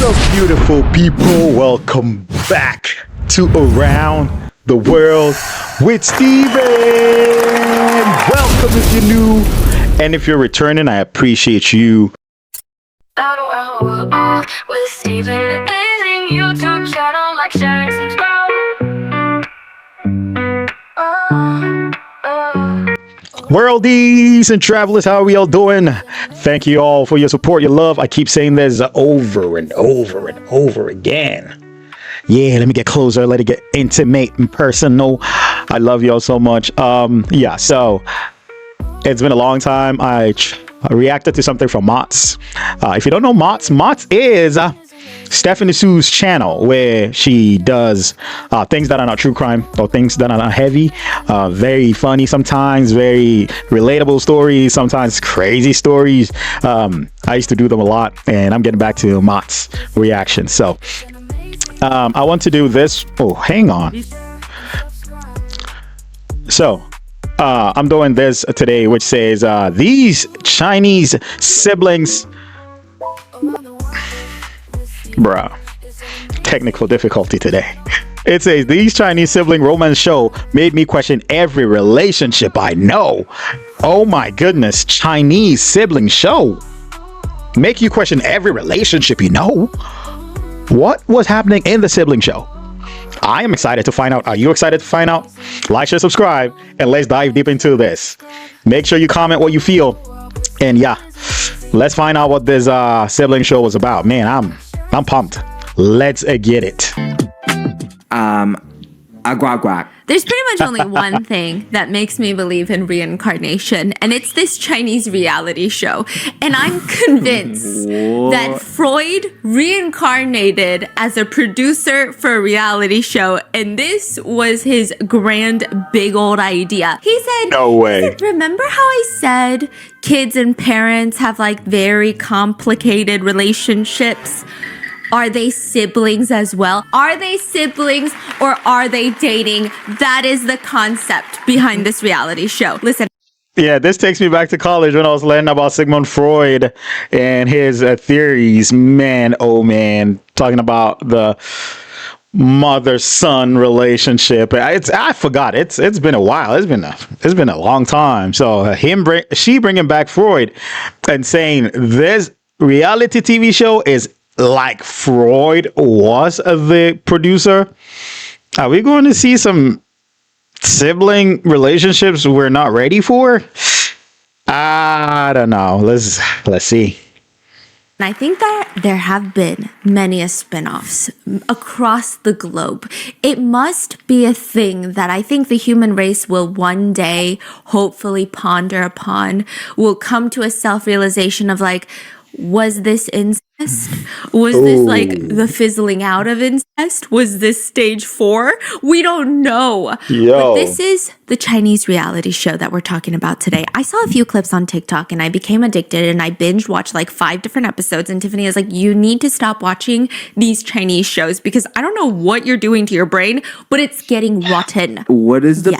Beautiful people, welcome back to Around the World with Steven. Welcome if you're new, and if you're returning, I appreciate you. With Steven, amazing YouTube channel, like, share, and subscribe. Worldies and travelers, how are we all doing? Thank you all for your support, your love. I keep saying this over and over and over again. Yeah, let me get closer, let it get intimate and personal. I love y'all so much. Yeah, so it's been a long time. I reacted to something from Mott's. If you don't know Mott's is Stephanie Soo's channel, where she does things that are not true crime or things that are not heavy, very funny sometimes, very relatable stories, sometimes crazy stories. I used to do them a lot, and I'm getting back to Mott's reaction. So I want to do this. Oh, hang on. So I'm doing this today, which says these Chinese siblings. Bruh, technical difficulty today. It says these Chinese sibling romance show made me question every relationship I know. Oh my goodness, Chinese sibling show make you question every relationship you know. What was happening in the sibling show? I am excited to find out. Are you excited to find out? Like, share, subscribe, and let's dive deep into this. Make sure you comment what you feel, and yeah, let's find out what this sibling show was about. Man, I'm pumped. Let's get it. Guac. There's pretty much only one thing that makes me believe in reincarnation, and it's this Chinese reality show. And I'm convinced that Freud reincarnated as a producer for a reality show, and this was his grand big old idea. He said, "No way. He said, remember how I said kids and parents have like very complicated relationships? Are they siblings as well? Are they siblings or are they dating? That is the concept behind this reality show. Listen. Yeah, this takes me back to college when I was learning about Sigmund Freud and his theories. Man, oh man, talking about the mother-son relationship. I forgot. It's been a while. It's been a long time. So she bringing back Freud and saying this reality TV show is like Freud was the producer. Are we going to see some sibling relationships we're not ready for? I don't know. Let's see. I think that there have been many spin-offs across the globe. It must be a thing that I think the human race will one day hopefully ponder upon, will come to a self-realization of like, was this incest? Was this like the fizzling out of incest? Was this stage 4? We don't know. But this is the Chinese reality show that we're talking about today. I saw a few clips on TikTok and I became addicted and I binge watched like 5 different episodes, and Tiffany is like, you need to stop watching these Chinese shows because I don't know what you're doing to your brain, but it's getting rotten. What is the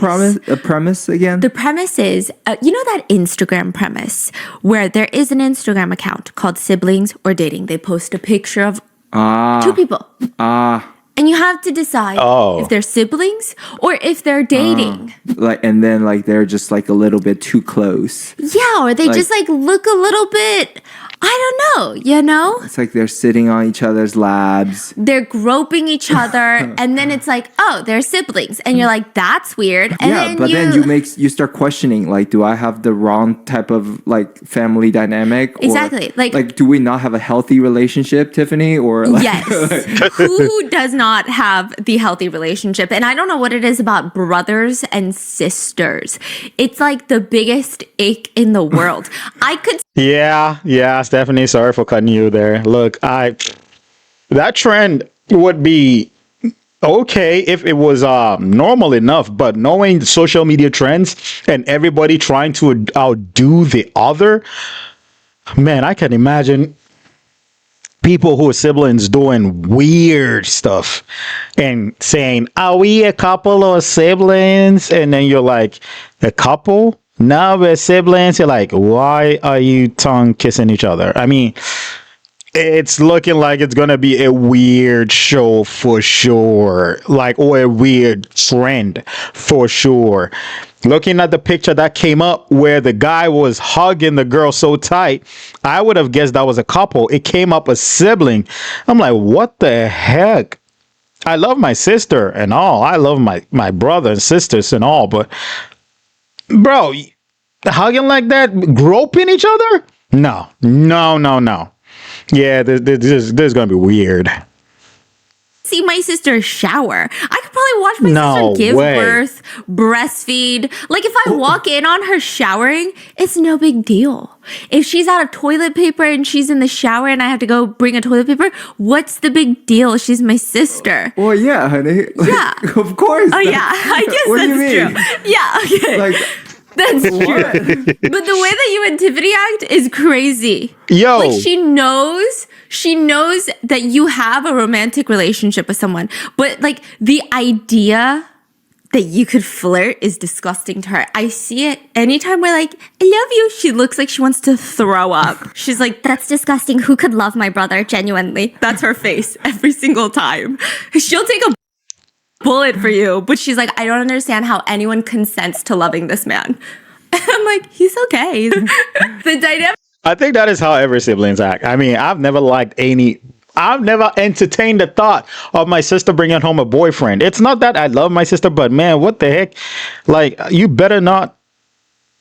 premise again? The premise is, you know that Instagram premise where there is an Instagram account called Siblings or Dating. They post a picture of 2 people. And you have to decide if they're siblings or if they're dating. And then they're just like a little bit too close. Yeah, or they just like look a little bit, I don't know, you know? It's like they're sitting on each other's laps. They're groping each other, and then it's like, oh, they're siblings. And you're like, that's weird. And then you start questioning, like, do I have the wrong type of like family dynamic? Exactly. Like, do we not have a healthy relationship, Tiffany? Or yes. Who does not have the healthy relationship? And I don't know what it is about brothers and sisters. It's like the biggest ache in the world. I could. Yeah, Stephanie, sorry for cutting you there. Look, that trend would be okay if it was normal enough, but knowing the social media trends and everybody trying to outdo the other, man, I can imagine people who are siblings doing weird stuff and saying, are we a couple or siblings? And then you're like, a couple? No, we're siblings. You're like, why are you tongue kissing each other? I mean, it's looking like it's gonna be a weird show for sure, like, or a weird trend for sure. Looking at the picture that came up where the guy was hugging the girl so tight, I would have guessed that was a couple. It came up a sibling. I'm like, what the heck? I love my sister and all. I love my brother and sisters and all, but bro, hugging like that, groping each other? No, no, no, no. Yeah, this is gonna be weird. See my sister shower. I could probably watch my No sister give way. birth, breastfeed. Like if I walk in on her showering, it's no big deal. If she's out of toilet paper and she's in the shower and I have to go bring a toilet paper, what's the big deal? She's my sister. Well, yeah, honey. Like, Yeah. of course. Oh yeah, I guess What do you that's mean? true. Yeah, okay. Like, That's true. what? But the way that you and Tiffany act is crazy. Yo. Like she knows that you have a romantic relationship with someone. But like the idea that you could flirt is disgusting to her. I see it anytime we're like, I love you. She looks like she wants to throw up. She's like, that's disgusting. Who could love my brother genuinely? That's her face every single time. She'll take a bullet for you, but she's like, I don't understand how anyone consents to loving this man. I'm like, he's okay. The dynamic. I think that is how every siblings act. I mean, I've never entertained the thought of my sister bringing home a boyfriend. It's not that I love my sister, but man, what the heck? Like, you better not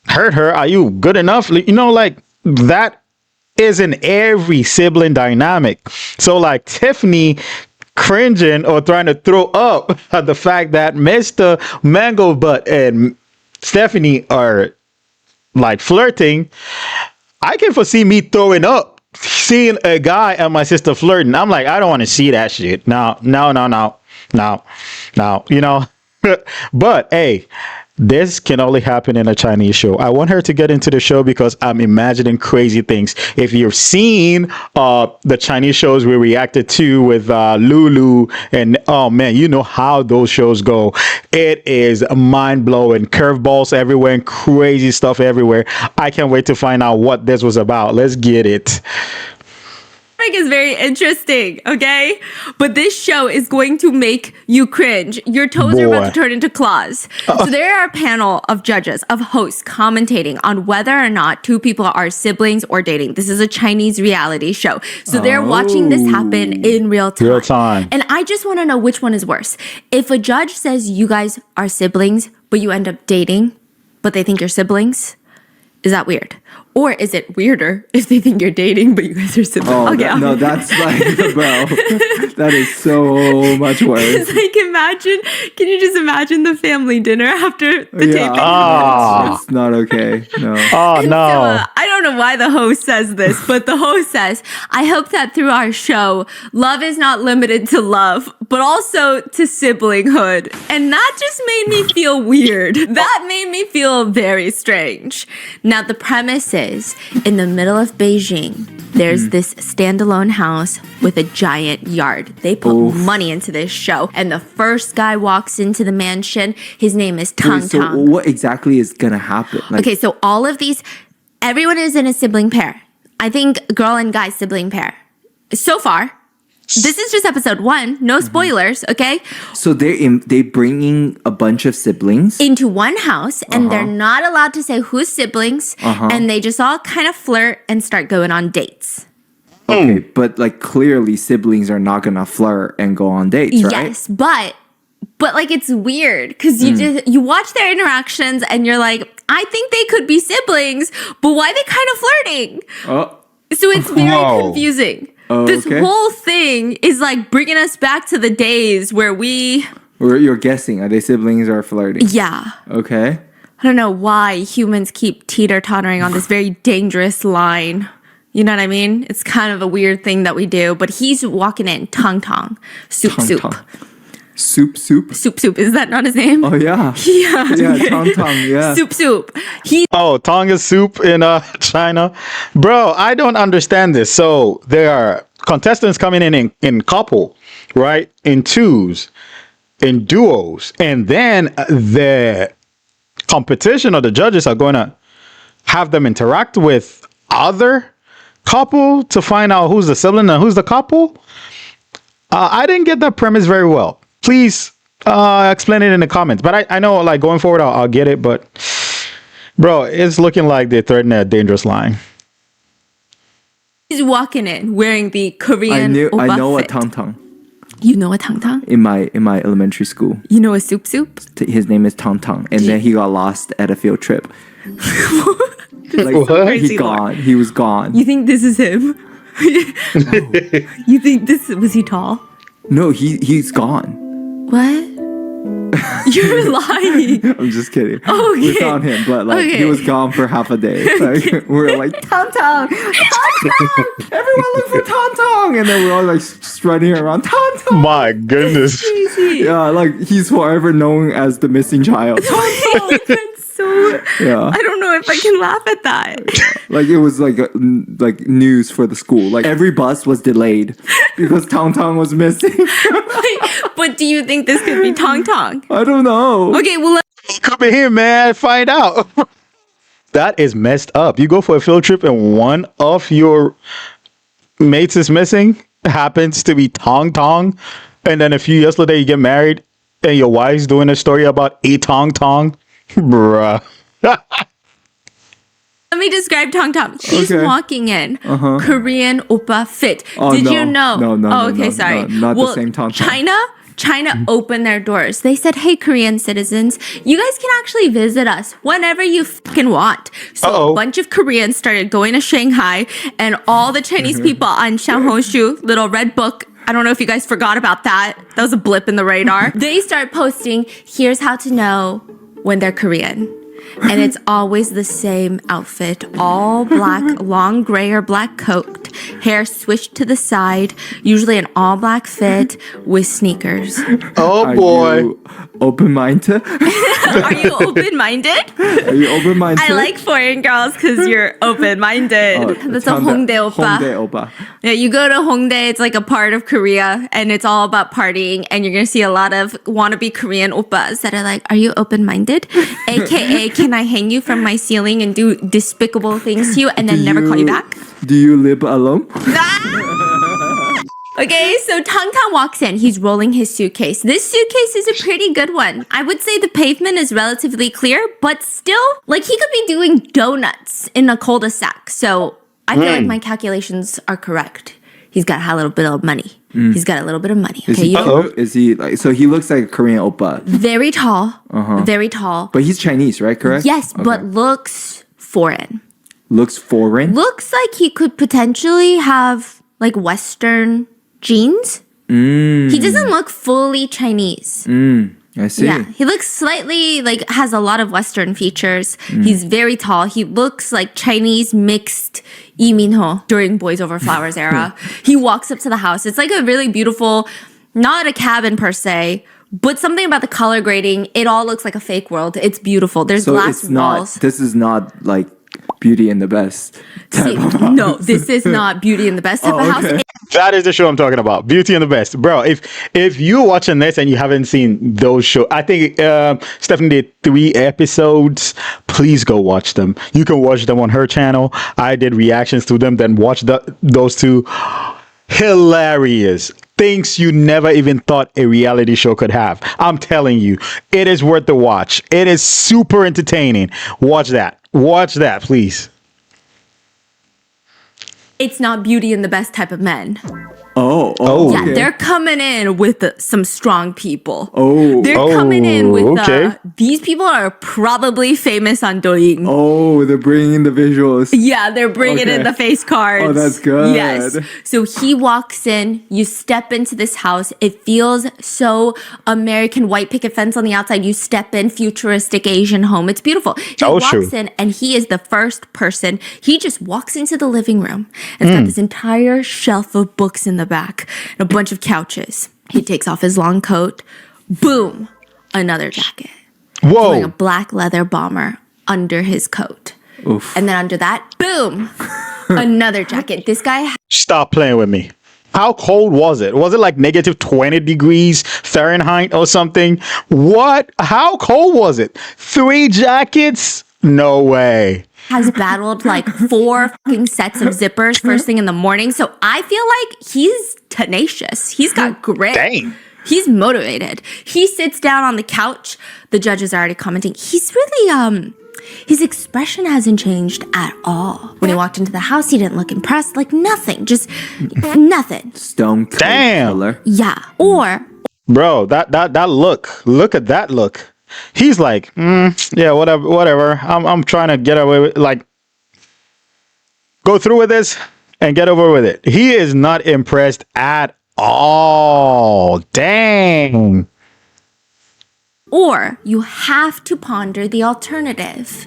hurt her. Are you good enough? You know, like that is in every sibling dynamic. So like Tiffany cringing or trying to throw up at the fact that Mr. Mango Butt and Stephanie are like flirting. I can foresee me throwing up seeing a guy and my sister flirting. I'm like, I don't want to see that shit. No. You know, but hey, this can only happen in a Chinese show. I want her to get into the show because I'm imagining crazy things. If you've seen the Chinese shows we reacted to with Lulu and oh man, you know how those shows go. It is mind blowing, curveballs everywhere and crazy stuff everywhere. I can't wait to find out what this was about. Let's get it. is very interesting, okay? But this show is going to make you cringe. Your toes are about to turn into claws. So there are a panel of judges, of hosts commentating on whether or not two people are siblings or dating. This is a Chinese reality show. So they're watching this happen in real time. Real time. And I just want to know which one is worse. If a judge says you guys are siblings, but you end up dating, but they think you're siblings, is that weird? Or is it weirder if they think you're dating, but you guys are siblings? Oh, no, that's like, bro, that is so much worse. It's like, can you just imagine the family dinner after the taping? It's not okay. No. Oh, no. So, I don't know why the host says this, but the host says, I hope that through our show, love is not limited to love, but also to siblinghood. And that just made me feel weird. That made me feel very strange. Now, the premise is, in the middle of Beijing, there's this standalone house with a giant yard. They put money into this show. And the first guy walks into the mansion. His name is Tang So Tang. what exactly is going to happen? Like, Okay, so all of these, everyone is in a sibling pair. I think girl and guy sibling pair. So far, this is just episode 1. No spoilers, okay? so they bringing a bunch of siblings. Into one house, and they're not allowed to say who's siblings, and they just all kind of flirt and start going on dates. Okay, but like clearly siblings are not gonna flirt and go on dates, right? Yes, but like it's weird because you watch their interactions and you're like, I think they could be siblings, but why are they kind of flirting? Oh, So it's very Whoa. confusing. Oh, This okay. whole thing is like bringing us back to the days where or you're guessing, are they siblings or flirting? yeah. Okay. I don't know why humans keep teeter-tottering on this very dangerous line. You know what I mean? It's kind of a weird thing that we do. But he's walking in, Tang Tang, soup. Soup. Soup. Is that not his name? Oh yeah. Yeah. Yeah, Tong. Yeah. Soup. He Oh, Tonga soup in China. Bro, I don't understand this. So there are contestants coming in couple, right? In twos, in duos. And then the competition or the judges are going to have them interact with other couple to find out who's the sibling and who's the couple. I didn't get that premise very well. Please explain it in the comments. But I know, like, going forward, I'll get it. But, bro, it's looking like they're threatening a dangerous line. He's walking in wearing the Korean I know a fit. Tang Tang You know a Tang Tang? in my elementary school. You know a Soup Soup? His name is Tang Tang, and then he got lost at a field trip. Like, What? he gone. He was gone. You think this is him? You think was he tall? No, he's gone. What? You're lying. I'm just kidding. Okay. We found him, but like he Okay. was gone for half a day. Like, we were like, Tang Tang, Tang Tang, everyone look for Tang Tang, and then we're all like just running around Tang Tang. My goodness. Yeah, like he's forever known as the missing child. That's so. Yeah, I don't know if I can laugh at that. like it was like like news for the school. Like every bus was delayed because Tang Tang was missing. But do you think this could be Tong Tong? I don't know. Okay, well, Come in here, man. Find out. That is messed up. You go for a field trip and one of your mates is missing, happens to be Tong Tong, and then a few years later you get married and your wife's doing a story about a Tong Tong. Bruh. let me describe Tong Tong. He's Okay. walking in Korean oppa fit. Oh, Did no. you know? No, Oh, okay, no, sorry. no, not the same Tong Tong. China opened their doors. They said, "Hey, Korean citizens, you guys can actually visit us whenever you fucking want." So Uh-oh. a bunch of Koreans started going to Shanghai, and all the Chinese people on Xianghoshu, little red book. I don't know if you guys forgot about that. That was a blip in the radar. They start posting, "Here's how to know when they're Korean." And it's always the same outfit, all black, long gray or black coat, hair swished to the side, usually an all black fit with sneakers. Oh Are boy. you open-minded? Are you open-minded? Are you open-minded? I like foreign girls because you're open-minded. Oh, That's a Hongdae oppa. Hongdae oppa. Yeah, you go to Hongdae, it's like a part of Korea, and it's all about partying, and you're gonna see a lot of wannabe Korean oppas that are like, "Are you open-minded?" AKA, can I hang you from my ceiling and do despicable things to you and then never call you back? Do you live alone? Okay, so Tang Tang walks in. He's rolling his suitcase. This suitcase is a pretty good one. I would say the pavement is relatively clear, but still, like, he could be doing donuts in a cul-de-sac. So I feel like my calculations are correct. He's got a little bit of money. He's got a little bit of money. Is Okay, he cute? Is he like? So he looks like a Korean oppa, very tall. Very tall. but he's Chinese, right? Correct. Yes, Okay. but looks foreign. looks foreign. Looks like he could potentially have like Western genes. He doesn't look fully Chinese. I see. Yeah, he looks slightly like has a lot of Western features. He's very tall. He looks like Chinese mixed Lee Min-ho during Boys Over Flowers era. He walks up to the house. It's like a really beautiful, not a cabin per se, but something about the color grading. It all looks like a fake world. It's beautiful. There's So glass it's not. walls. This is not like Beauty and the Best. See, no, this is not Beauty and the Best type of house. okay. That is the show I'm talking about. Beauty and the Best. Bro, if you're watching this and you haven't seen those shows, I think Stephanie did 3 episodes. Please go watch them. You can watch them on her channel. I did reactions to them, then watch those 2. Hilarious. Things you never even thought a reality show could have. I'm telling you, it is worth the watch. It is super entertaining. Watch that. Watch that, please. It's not Beauty and the Best type of men. Oh. Yeah, okay. they're coming in with some strong people. Oh. They're coming in with okay. these people are probably famous on Douyin. Oh, they're bringing in the visuals. Yeah, they're bringing in Okay. the face cards. Oh, that's good. Yes. So he walks in, you step into this house. It feels so American, white picket fence on the outside. You step in, futuristic Asian home. It's beautiful. He Oh, walks true. in and he is the first person. He just walks into the living room. It's got this entire shelf of books in the back and a bunch of couches. He takes off his long coat. Boom. Another jacket. Wearing a Whoa. black leather bomber under his coat. Oof. And then under that, boom, another jacket. This guy, Stop playing with me. How cold was it? Was it like negative 20 degrees Fahrenheit or something? What? How cold was it? 3 jackets? No way. has battled like 4 fucking sets of zippers first thing in the morning. So I feel like he's tenacious. He's got grit. Dang. He's motivated. He sits down on the couch. The judges are already commenting. He's really, his expression hasn't changed at all. When he walked into the house, he didn't look impressed. Like nothing. Just nothing. Stone cold Damn. killer. Yeah. Or Bro, that look. Look at that look. He's like, yeah, whatever. I'm trying to get away with, like, go through with this and get over with it. He is not impressed at all. Dang. Or you have to ponder the alternative.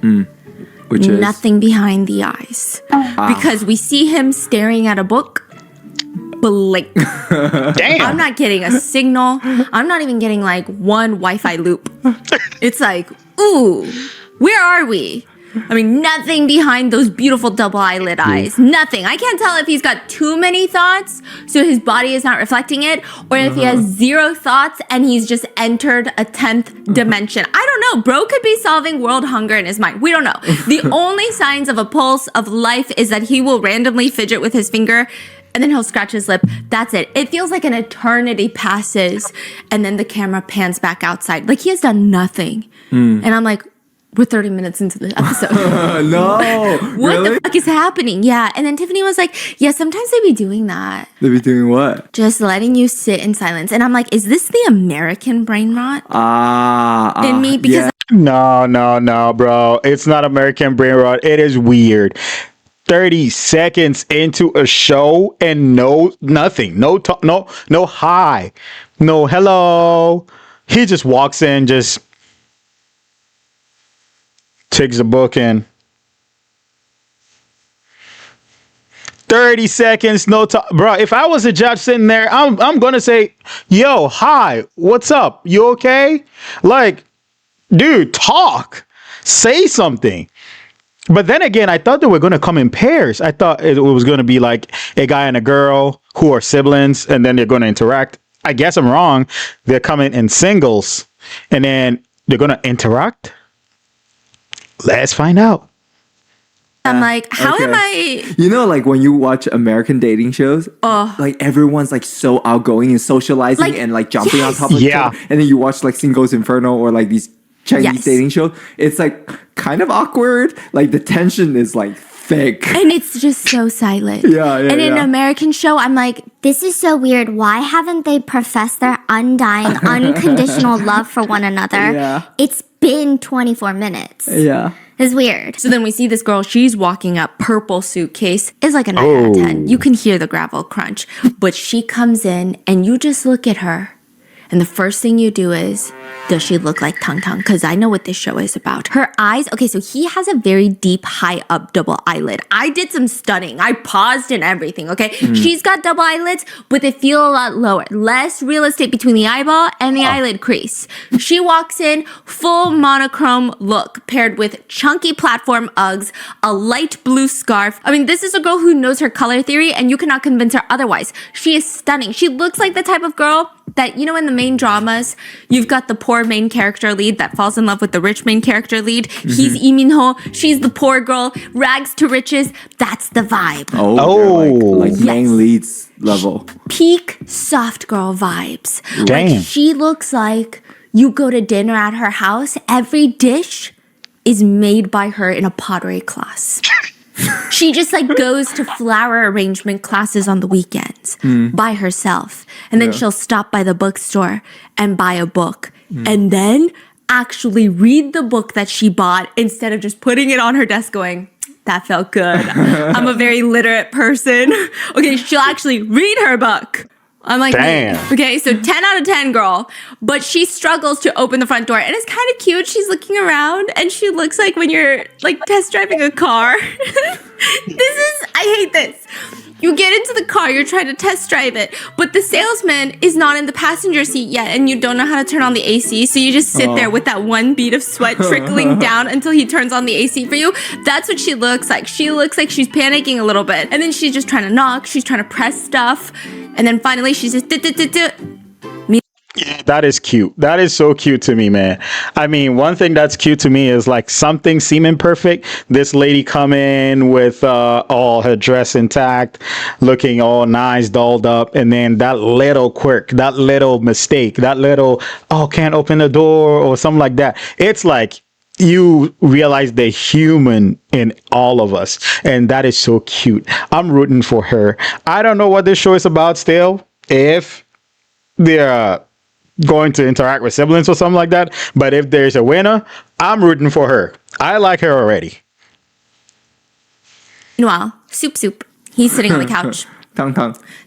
Which is Nothing behind the eyes. Because we see him staring at a book. Blink. Damn. I'm not getting a signal. I'm not even getting like one Wi-Fi loop. It's like, ooh, where are we? I mean, nothing behind those beautiful double eyelid eyes. Nothing. I can't tell if he's got too many thoughts, so his body is not reflecting it, or if he has 0 thoughts and he's just entered a 10th dimension. I don't know. Bro could be solving world hunger in his mind. We don't know. The only signs of a pulse of life is that he will randomly fidget with his finger and then he'll scratch his lip. That's it. It feels like an eternity passes and then the camera pans back outside. Like he has done nothing. And I'm like, we're 30 minutes into the episode. no. What Really? the fuck is happening? Yeah. And then Tiffany was like, yeah, sometimes they be doing that. They be doing what? Just letting you sit in silence. And I'm like, is this the American brain rot in me? Because No, bro. It's not American brain rot. It is weird. 30 seconds into a show and nothing. No talk, no hi. No hello. He just walks in, just takes the book in. 30 seconds, no talk. Bro, if I was a judge sitting there, I'm gonna say, yo, hi, what's up? You okay? Like, dude, talk. Say something. But then again, I thought they were gonna come in pairs. I thought it was gonna be like a guy and a girl who are siblings, and then they're gonna interact. I guess I'm wrong. They're coming in singles, and then they're gonna interact. Let's find out. I'm like, how am I? You know, like when you watch American dating shows, like everyone's like so outgoing and socializing Like, and like jumping on yes. top of each Yeah. other. And then you watch like Singles Inferno or like these Chinese Yes. dating shows. It's like kind of awkward. Like the tension is like thick. And it's just so silent. Yeah, And in an yeah. American show, I'm like, This is so weird. Why haven't they professed their undying, unconditional love for one another? Yeah. It's been 24 minutes. Yeah. It's weird. so then we see this girl, she's walking up, purple suitcase. It's like a 9 out of 10. You can hear the gravel crunch. But she comes in and you just look at her. And the first thing you do is, does she look like Tang Tang? Because I know what this show is about. Her eyes, okay, so he has a very deep, high up double eyelid. I did some studying. I paused and everything, okay? She's got double eyelids, but they feel a lot lower. Less real estate between the eyeball and the eyelid crease. She walks in, full monochrome look, paired with chunky platform Uggs, a light blue scarf. I mean, this is a girl who knows her color theory, and you cannot convince her otherwise. She is stunning. She looks like the type of girl that, you know, in the main dramas, you've got the poor main character lead that falls in love with the rich main character lead. He's Lee Min-ho. She's the poor girl. Rags to riches. That's the vibe. Oh, they're like Yes. main leads level. Peak soft girl vibes. Damn. Like, she looks like you go to dinner at her house. Every dish is made by her in a pottery class. She just like goes to flower arrangement classes on the weekends by herself. And then she'll stop by the bookstore and buy a book. And then actually read the book that she bought instead of just putting it on her desk going, that felt good. I'm a very literate person. Okay, she'll actually read her book. I'm like, Damn. okay, so 10 out of 10, girl. But she struggles to open the front door. And it's kind of cute. She's looking around and she looks like when you're like test driving a car. I hate this. You get into the car, you're trying to test drive it, but the salesman is not in the passenger seat yet and you don't know how to turn on the AC. So you just sit there with that one bead of sweat trickling down until he turns on the AC for you. That's what she looks like. She looks like she's panicking a little bit. And then she's just trying to knock. She's trying to press stuff. And then finally she's just That is cute. That is so cute to me, man. I mean, one thing that's cute to me is like something seeming perfect. This lady come in with all her dress intact, looking all nice, dolled up, and then that little quirk, that little mistake, that little can't open the door or something like that. It's like you realize the human in all of us, and that is so cute. I'm rooting for her. I don't know what this show is about still. If they're going to interact with siblings or something like that. But if there's a winner, I'm rooting for her. I like her already. Meanwhile, Soup, he's sitting on the couch. Tongue.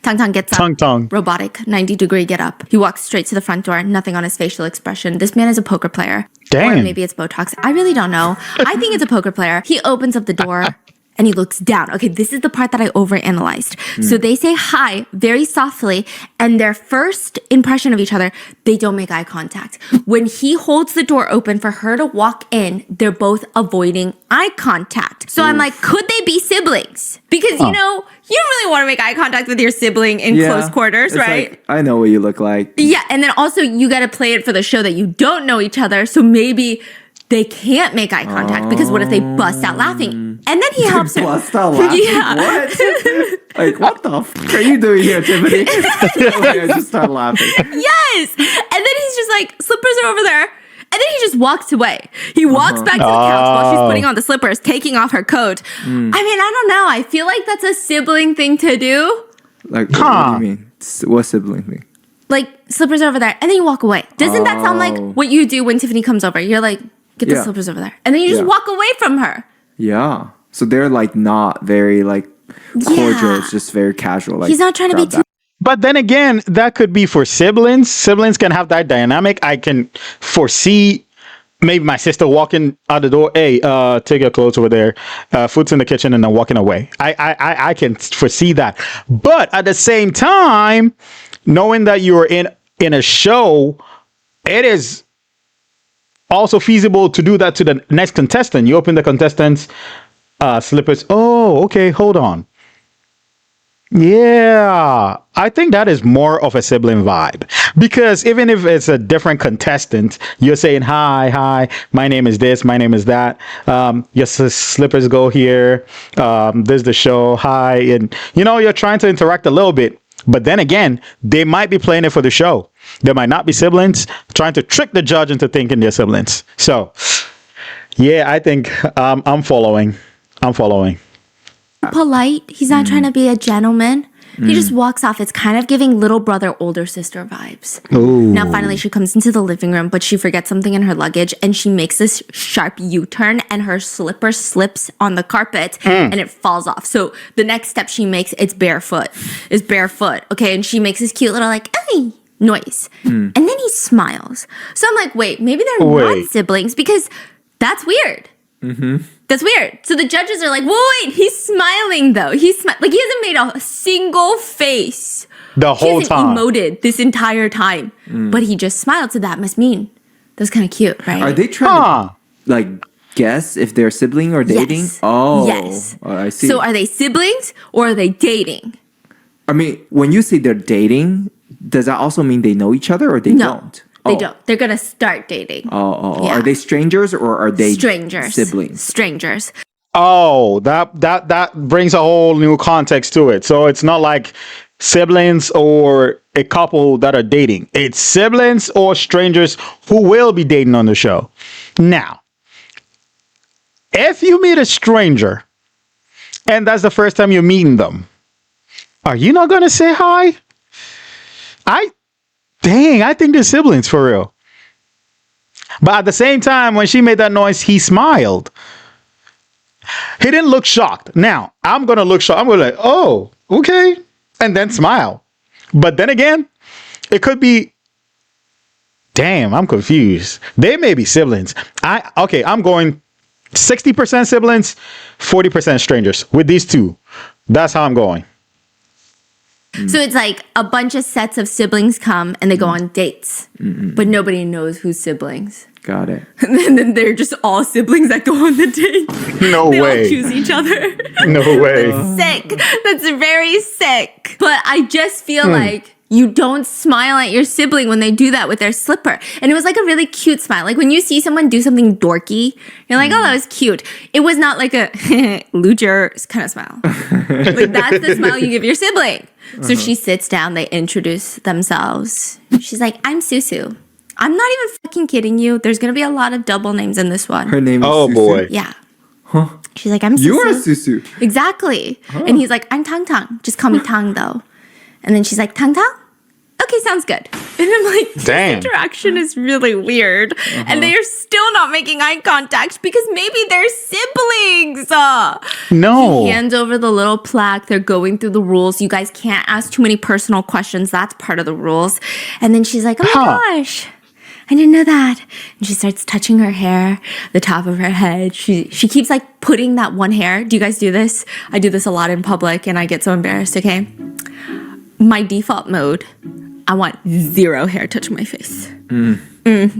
Tang gets up. Tongue. Robotic, 90-degree get up. He walks straight to the front door, nothing on his facial expression. This man is a poker player. Damn. Or maybe it's Botox. I really don't know. I think it's a poker player. He opens up the door and he looks down. Okay, this is the part that I overanalyzed. So they say hi very softly, and their first impression of each other, they don't make eye contact. When he holds the door open for her to walk in, they're both avoiding eye contact. So I'm like, could they be siblings? Because, you don't really want to make eye contact with your sibling in close quarters, It's right? like, I know what you look like. Yeah, and then also you got to play it for the show that you don't know each other, so maybe they can't make eye contact because what if they bust out laughing? And then he helps her. Bust out laughing? Yeah. What? Like, what the fuck are you doing here, Tiffany? Okay, I just start laughing. Yes. And then he's just like, slippers are over there. And then he just walks away. He walks back to the couch while she's putting on the slippers, taking off her coat. I mean, I don't know. I feel like that's a sibling thing to do. Like, what do you mean? What sibling thing? Like, slippers are over there. And then you walk away. Doesn't that sound like what you do when Tiffany comes over? You're like, get the slippers over there. And then you just walk away from her. Yeah. So they're like not very like cordial. It's just very casual. Like, He's not trying to be too. But then again, that could be for siblings. Siblings can have that dynamic. I can foresee maybe my sister walking out the door. Hey, take your clothes over there. Food's in the kitchen, and then walking away. I can foresee that. But at the same time, knowing that you're in a show, it is also feasible to do that to the next contestant. You open the contestant's slippers. Oh, okay, hold on. Yeah, I think that is more of a sibling vibe, because even if it's a different contestant, you're saying, hi, my name is this, my name is that. Your slippers go here. There's the show. Hi. And, you're trying to interact a little bit. But then again, they might be playing it for the show. They might not be siblings, trying to trick the judge into thinking they're siblings. So, yeah, I think I'm following. Polite. He's not trying to be a gentleman. He just walks off. It's kind of giving little brother, older sister vibes. Ooh. Now, finally, she comes into the living room, but she forgets something in her luggage, and she makes this sharp U-turn, and her slipper slips on the carpet, and it falls off. So the next step she makes, it's barefoot. Okay, and she makes this cute little like, "Ay" noise, and then he smiles. So I'm like, wait, maybe they're not siblings, because that's weird. That's weird. So the judges are like, wait, he's smiling though. Like, he hasn't made a single face The whole time. He hasn't emoted this entire time, but he just smiled. So that must mean that's kind of cute, right? Are they trying to like guess if they're sibling or dating? Yes. Oh, yes. I see. So are they siblings or are they dating? I mean, when you say they're dating, does that also mean they know each other or they don't? They don't. They're gonna start dating. Yeah. Are they strangers or are they strangers? Siblings. Strangers. Oh, that brings a whole new context to it. So it's not like siblings or a couple that are dating. It's siblings or strangers who will be dating on the show. Now, if you meet a stranger and that's the first time you're meeting them, are you not gonna say hi? I think they're siblings for real. But at the same time, when she made that noise, he smiled. He didn't look shocked. Now, I'm going to look shocked. I'm going to be like, oh, okay. And then smile. But then again, it could be, damn, I'm confused. They may be siblings. I'm going 60% siblings, 40% strangers with these two. That's how I'm going. So it's like a bunch of sets of siblings come and they go on dates, but nobody knows who's siblings. Got it. And then they're just all siblings that go on the date. No they way. all choose each other. No way. Sick. That's very sick. But I just feel like You don't smile at your sibling when they do that with their slipper. And it was like a really cute smile. Like when you see someone do something dorky, you're like, oh, that was cute. It was not like a loser kind of smile. Like that's the smile you give your sibling. So she sits down, they introduce themselves. She's like, I'm Susu. I'm not even fucking kidding you. There's going to be a lot of double names in this one. Her name is Oh Susu? boy. Yeah. Huh? She's like, I'm Susu. You are Susu. Exactly. And he's like, I'm Tang Tang. Just call me Tang though. And then she's like, Tang Tang? Okay, sounds good. And I'm like, Damn. this interaction is really weird. And they are still not making eye contact because maybe they're siblings. No. He hands over the little plaque. They're going through the rules. You guys can't ask too many personal questions. That's part of the rules. And then she's like, oh my gosh, I didn't know that. And she starts touching her hair, the top of her head. She keeps like putting that one hair. Do you guys do this? I do this a lot in public and I get so embarrassed, okay? My default mode, I want zero hair touching my face.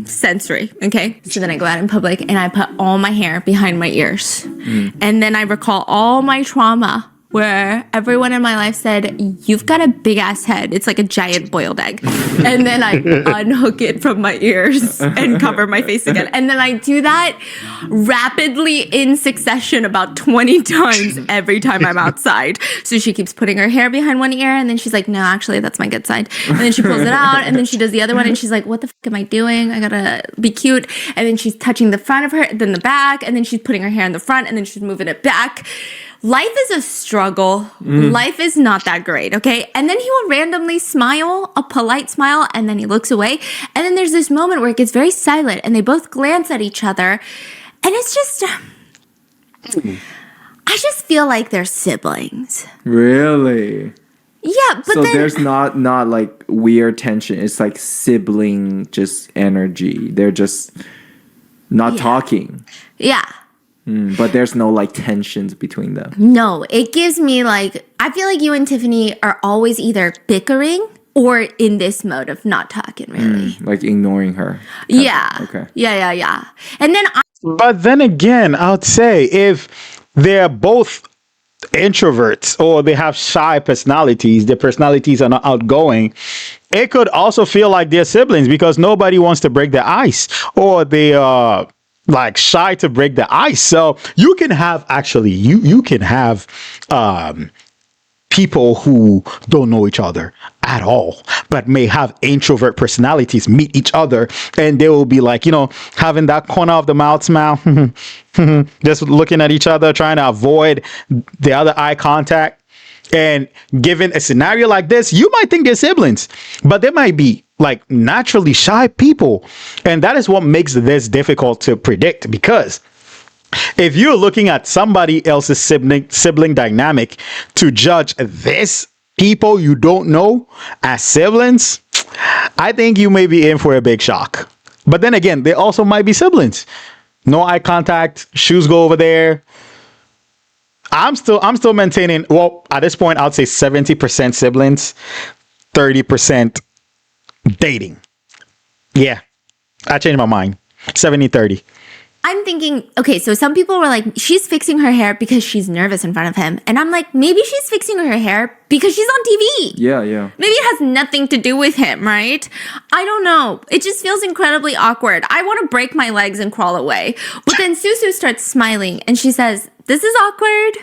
Sensory, okay? So then I go out in public and I put all my hair behind my ears. And then I recall all my trauma where everyone in my life said, you've got a big ass head. It's like a giant boiled egg. And then I unhook it from my ears and cover my face again. And then I do that rapidly in succession about 20 times every time I'm outside. So she keeps putting her hair behind one ear and then she's like, no, actually that's my good side. And then she pulls it out and then she does the other one and she's like, what the fuck am I doing? I gotta be cute. And then she's touching the front of her, then the back, and then she's putting her hair in the front and then she's moving it back. Life is a struggle. Life is not that great, okay? And then he will randomly smile, a polite smile, and then he looks away. And then there's this moment where it gets very silent, and they both glance at each other. And it's just... I just feel like they're siblings. Really? Yeah, but so then... there's not like weird tension. It's like sibling just energy. They're just not talking. Yeah. But there's no like tensions between them. No, it gives me like, I feel like you and Tiffany are always either bickering or in this mode of not talking really. Like ignoring her. Yeah. Okay. Yeah. And then But then again, I would say if they're both introverts or they have shy personalities, their personalities are not outgoing, it could also feel like they're siblings because nobody wants to break the ice or they are like shy to break the ice. So you can have actually you can have people who don't know each other at all but may have introvert personalities meet each other and they will be like, you know, having that corner of the mouth smile just looking at each other, trying to avoid the other eye contact. And given a scenario like this, you might think they're siblings, but they might be like naturally shy people. And that is what makes this difficult to predict, because if you're looking at somebody else's sibling dynamic to judge this people you don't know as siblings, I think you may be in for a big shock. But then again, they also might be siblings. No eye contact, shoes go over there. I'm still maintaining, well, at this point, I'd say 70% siblings, 30% dating. Yeah, I changed my mind. 70-30. I'm thinking, okay, so some people were like, she's fixing her hair because she's nervous in front of him. And I'm like, maybe she's fixing her hair because she's on TV. Yeah. Maybe it has nothing to do with him, right? I don't know. It just feels incredibly awkward. I want to break my legs and crawl away. But then Susu starts smiling and she says, this is awkward.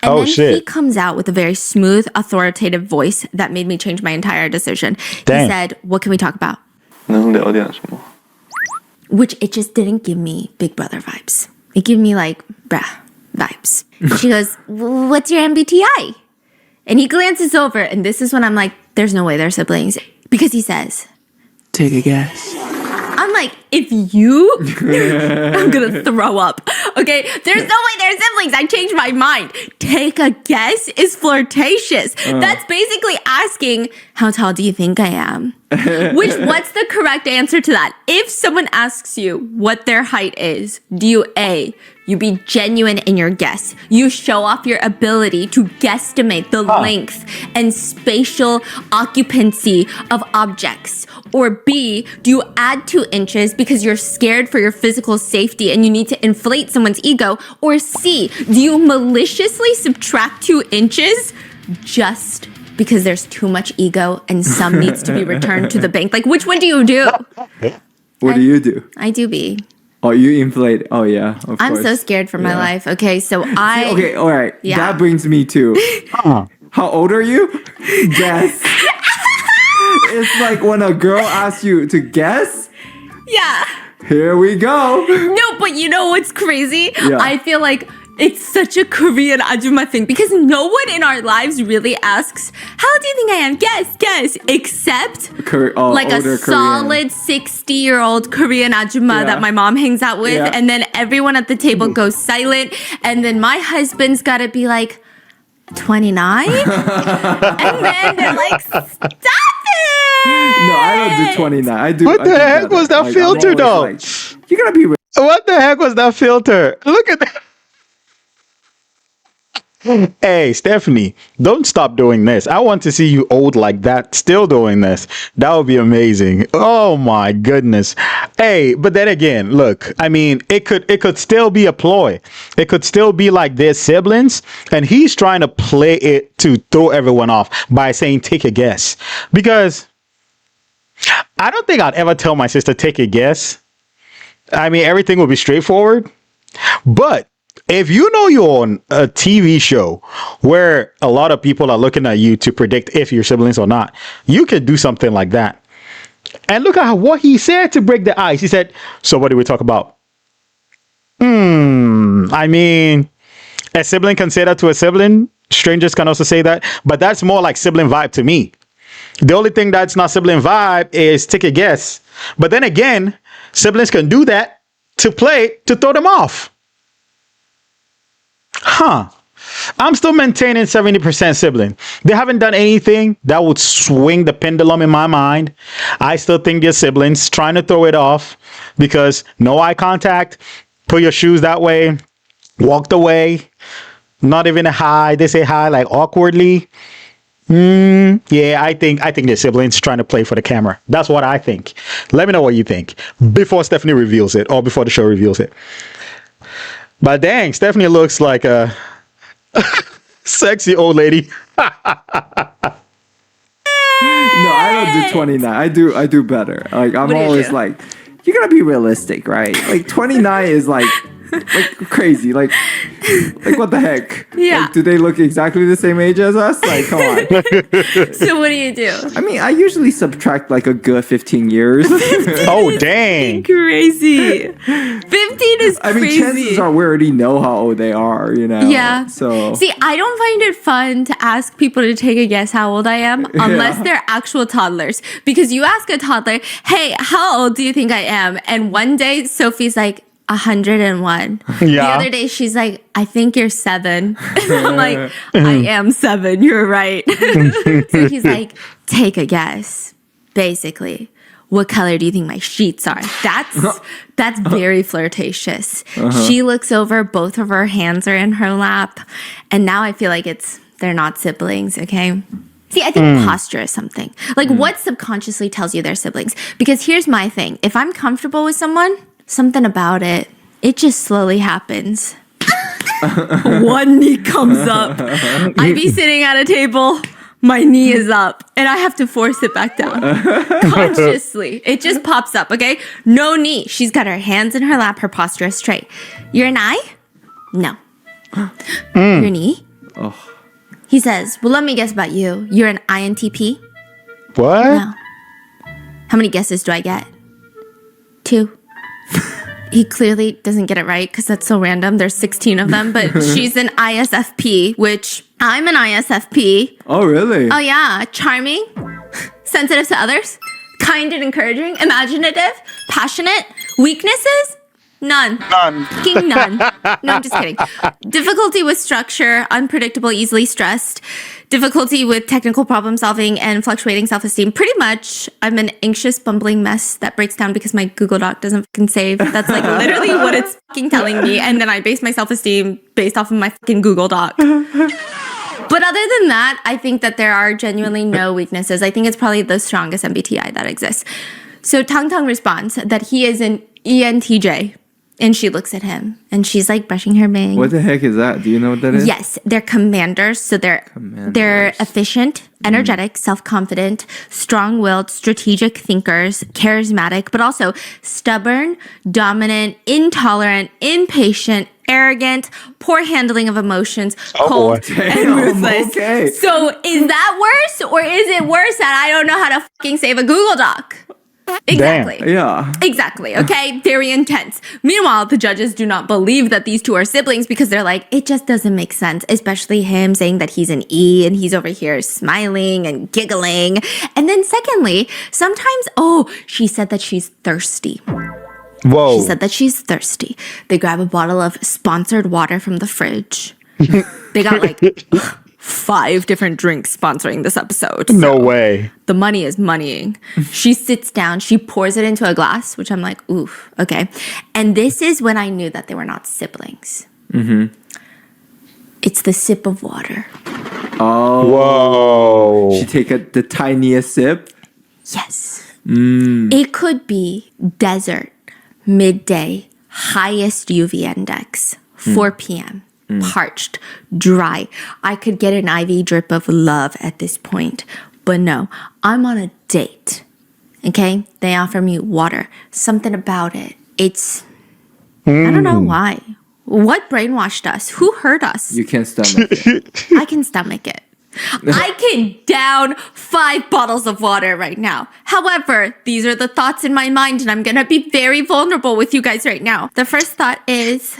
And then he comes out with a very smooth, authoritative voice that made me change my entire decision. Damn. He said, what can we talk about? 能聊点什么？ Which it just didn't give me Big Brother vibes. It gave me like, bruh vibes. She goes, what's your MBTI? And he glances over, and this is when I'm like, there's no way they're siblings. Because he says, Take a guess. I'm like, if you, I'm gonna throw up. Okay, there's no way they're siblings. I changed my mind. Take a guess is flirtatious. That's basically asking, how tall do you think I am? What's the correct answer to that? If someone asks you what their height is, do you you be genuine in your guess. You show off your ability to guesstimate the length and spatial occupancy of objects. Or B, do you add 2 inches because you're scared for your physical safety and you need to inflate someone's ego? Or C, do you maliciously subtract 2 inches just because there's too much ego and some needs to be returned to the bank. Like, which one do you do? What do you do? I do B. Oh, you inflate. Oh, yeah, of I'm course. so scared for my life. Okay, so I... Okay, all right. Yeah. That brings me to... How old are you? Guess. It's like when a girl asks you to guess. Yeah. Here we go. No, but you know what's crazy? Yeah. I feel like it's such a Korean ajumma thing because no one in our lives really asks, how do you think I am? Guess. Except like a older solid 60-year-old Korean ajumma Yeah. that my mom hangs out with. Yeah. And then everyone at the table goes silent. And then my husband's got to be like, 29? And then they're like, stop it! No, I don't do 29. I do. What I the do heck better. was that I'm filter, always though? like, you gotta be. What the heck was that filter? Look at that. Hey, Stephanie, don't stop doing this. I want to see you old like that, still doing this. That would be amazing. Oh my goodness. Hey, but then again, look, I mean, it could still be a ploy. It could still be like their siblings, and he's trying to play it to throw everyone off by saying, take a guess. Because I don't think I'd ever tell my sister, take a guess. I mean, everything would be straightforward. But if you know you're on a TV show where a lot of people are looking at you to predict if you're siblings or not, you could do something like that. And look at what he said to break the ice. He said, so what do we talk about? I mean, a sibling can say that to a sibling. Strangers can also say that. But that's more like sibling vibe to me. The only thing that's not sibling vibe is take a guess. But then again, siblings can do that to play, to throw them off. I'm still maintaining 70% sibling. They haven't done anything that would swing the pendulum in my mind. I still think they're siblings trying to throw it off because no eye contact, put your shoes that way, walked away, not even a hi. They say hi like awkwardly. Yeah, I think they're siblings trying to play for the camera. That's what I think. Let me know what you think before Stephanie reveals it or before the show reveals it. But dang, Stephanie looks like a sexy old lady. No, I don't do 29. I do better. Like I'm What do you always do? like, you gotta be realistic, right? Like 29 is like crazy. Like what the heck? Yeah. Like, do they look exactly the same age as us? Like, come on. So what do you do? I mean, I usually subtract like a good 15 years. Oh, dang. Crazy. 15 is I crazy. mean, chances are we already know how old they are, you know? Yeah. So. See, I don't find it fun to ask people to take a guess how old I am unless they're actual toddlers. Because you ask a toddler, hey, how old do you think I am? And one day Sophie's like, 101. The Yeah. other day she's like, I think you're 7. And I'm like, I am 7. You're right. So he's like, take a guess. Basically, what color do you think my sheets are? That's very flirtatious. She looks over, both of her hands are in her lap, and now I feel like they're not siblings. Okay. See, I think posture is something. Like what subconsciously tells you they're siblings. Because here's my thing: if I'm comfortable with someone, something about it just slowly happens. One knee comes up. I be sitting at a table, my knee is up, and I have to force it back down. Consciously. It just pops up, okay? No knee. She's got her hands in her lap, her posture is straight. You're an I? No. Your knee? Oh. He says, well, let me guess about you. You're an INTP? What? No. How many guesses do I get? 2. He clearly doesn't get it right because that's so random. There's 16 of them, but she's an ISFP, which I'm an ISFP. Oh, really? Oh, yeah. Charming, sensitive to others, kind and encouraging, imaginative, passionate. Weaknesses? None. Fucking none. No, I'm just kidding. Difficulty with structure, unpredictable, easily stressed. Difficulty with technical problem solving and fluctuating self-esteem. Pretty much, I'm an anxious, bumbling mess that breaks down because my Google Doc doesn't fucking save. That's like literally what it's fucking telling me. And then I base my self-esteem based off of my fucking Google Doc. But other than that, I think that there are genuinely no weaknesses. I think it's probably the strongest MBTI that exists. So Tang Tang responds that he is an ENTJ. And she looks at him and she's like brushing her bangs. What the heck is that? Do you know what that is? Yes, they're commanders. So they're efficient, energetic, self-confident, strong-willed, strategic thinkers, charismatic, but also stubborn, dominant, intolerant, impatient, arrogant, poor handling of emotions, cold, and ruthless. Okay. So is that worse, or is it worse that I don't know how to fucking save a Google Doc? Exactly. Yeah. Exactly. Okay. Very intense. Meanwhile, the judges do not believe that these two are siblings because they're like, it just doesn't make sense. Especially him saying that he's an E and he's over here smiling and giggling. And then secondly, sometimes, she said that she's thirsty. Whoa. She said that she's thirsty. They grab a bottle of sponsored water from the fridge. They got like 5 different drinks sponsoring this episode. No way. The money is moneying. She sits down, she pours it into a glass, which I'm like, oof, okay. And this is when I knew that they were not siblings. Mm-hmm. It's the sip of water. Oh. Whoa. She take the tiniest sip. Yes. It could be desert, midday, highest UV index, 4 p.m., parched, dry. I could get an IV drip of love at this point. But no, I'm on a date. Okay? They offer me water. Something about it. It's, I don't know why. What brainwashed us? Who hurt us? You can't stomach it. I can stomach it. I can down 5 bottles of water right now. However, these are the thoughts in my mind, and I'm going to be very vulnerable with you guys right now. The first thought is,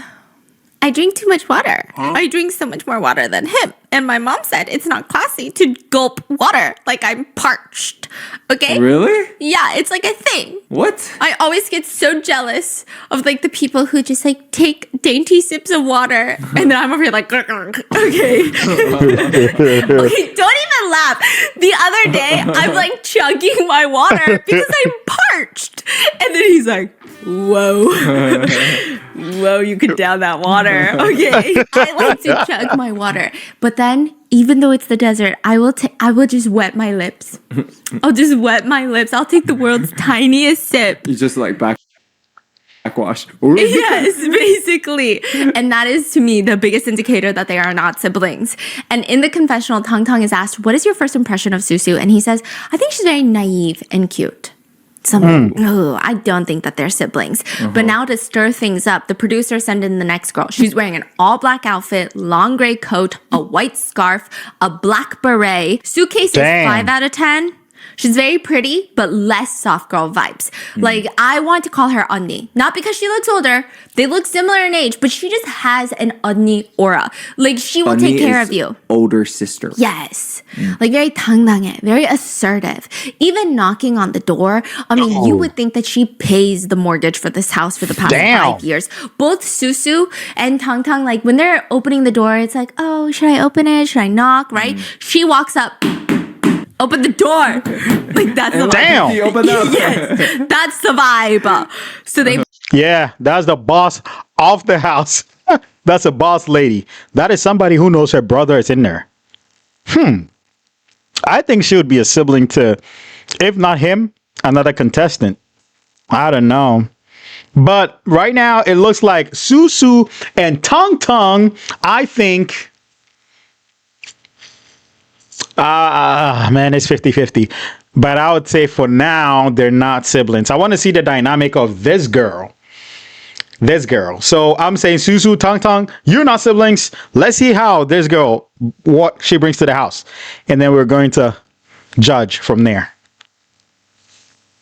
I drink too much water. I drink so much more water than him. And my mom said it's not classy to gulp water like I'm parched. Okay? Really? Yeah, it's like a thing. What? I always get so jealous of like the people who just like take dainty sips of water and then I'm over here like, okay. Okay, don't even laugh. The other day, I'm like chugging my water because I'm parched. And then he's like, whoa. Whoa, you could down that water. Okay. I like to chug my water. But then, even though it's the desert, I will just wet my lips. I'll just wet my lips. I'll take the world's tiniest sip. You just like backwash. Yes, basically. And that is, to me, the biggest indicator that they are not siblings. And in the confessional, Tang Tang is asked, what is your first impression of Soo Soo? And he says, I think she's very naive and cute. I don't think that they're siblings. But now to stir things up, the producer sent in the next girl. She's wearing an all black outfit, long gray coat, a white scarf, a black beret. Suitcase is 5 out of 10. She's very pretty, but less soft girl vibes. Like, I want to call her 언니. Not because she looks older. They look similar in age, but she just has an 언니 aura. Like, she will take care of you. Older sister. Yes. Like, very 당당해, very assertive. Even knocking on the door, I mean, you would think that she pays the mortgage for this house for the past 5 years. Both Soo Soo and Tang Tang, like, when they're opening the door, it's like, oh, should I open it? Should I knock? Right? She walks up. Open the door. Like, that's the vibe. You open up. Yes, that's the vibe. So they... Yeah, that's the boss of the house. That's a boss lady. That is somebody who knows her brother is in there. I think she would be a sibling to, if not him, another contestant. I don't know. But right now, it looks like Soo Soo and Tang Tang, I think... man, it's 50-50. But I would say for now, they're not siblings. I want to see the dynamic of this girl. So I'm saying Soo Soo, Tang Tang, you're not siblings. Let's see how this girl, what she brings to the house. And then we're going to judge from there.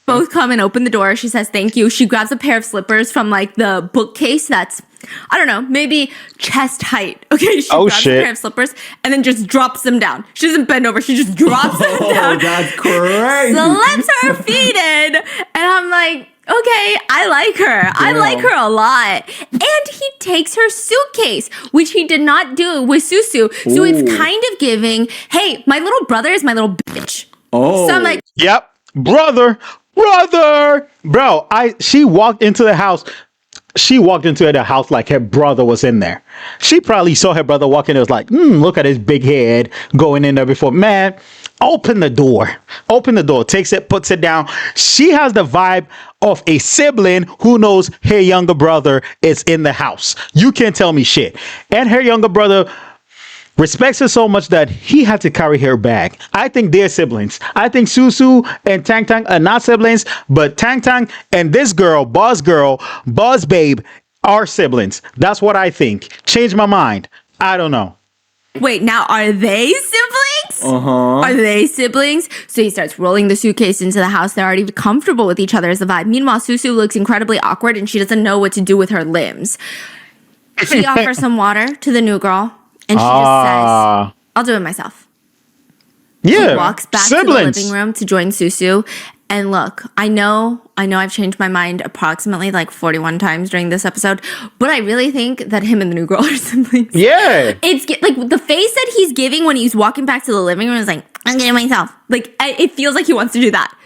Both come and open the door. She says, thank you. She grabs a pair of slippers from like the bookcase that's, I don't know, maybe chest height. Okay, she grabs a pair of slippers and then just drops them down. She doesn't bend over. She just drops them down. That's crazy. Slips her feet in. And I'm like, okay, I like her. Damn. I like her a lot. And he takes her suitcase, which he did not do with Soo Soo. So it's kind of giving, hey, my little brother is my little bitch. Oh. So I'm like, yep, brother. Bro, she walked into the house. She walked into the house like her brother was in there. She probably saw her brother walking. It was like, look at his big head going in there before. Man, Open the door. Open the door. Takes it, puts it down. She has the vibe of a sibling who knows her younger brother is in the house. You can't tell me shit. And her younger brother respects her so much that he had to carry her back. I think they're siblings. I think Soo and Tang Tang are not siblings, but Tang Tang and this girl, Buzz Babe, are siblings. That's what I think. Change my mind. I don't know. Wait, now are they siblings? Uh-huh. Are they siblings? So he starts rolling the suitcase into the house. They're already comfortable with each other as the vibe. Meanwhile, Soo looks incredibly awkward and she doesn't know what to do with her limbs. She offers some water to the new girl and she just says, I'll do it myself. Yeah. He walks back to the living room to join Soo. And look, I know I've changed my mind approximately like 41 times during this episode, but I really think that him and the new girl are siblings. Yeah. It's like the face that he's giving when he's walking back to the living room is like, I'm getting it myself. Like, it feels like he wants to do that.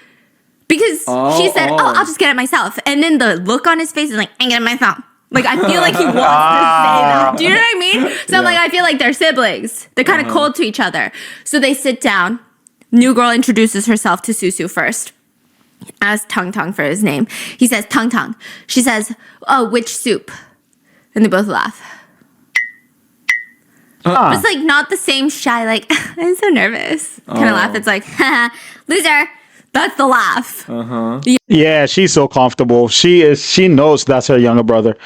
Because she said, I'll just get it myself. And then the look on his face is like, I'm getting it myself. Like, I feel like he wants to say that. Do you know what I mean? So I'm like, I feel like they're siblings. They're kind of cold to each other. So they sit down. New girl introduces herself to Soo first. Asks Tung Tung for his name. He says, Tung Tung. She says, oh, which soup? And they both laugh. It's like not the same shy, like, I'm so nervous kind of laugh. It's like, haha, loser. That's the laugh. Yeah, she's so comfortable. She knows that's her younger brother.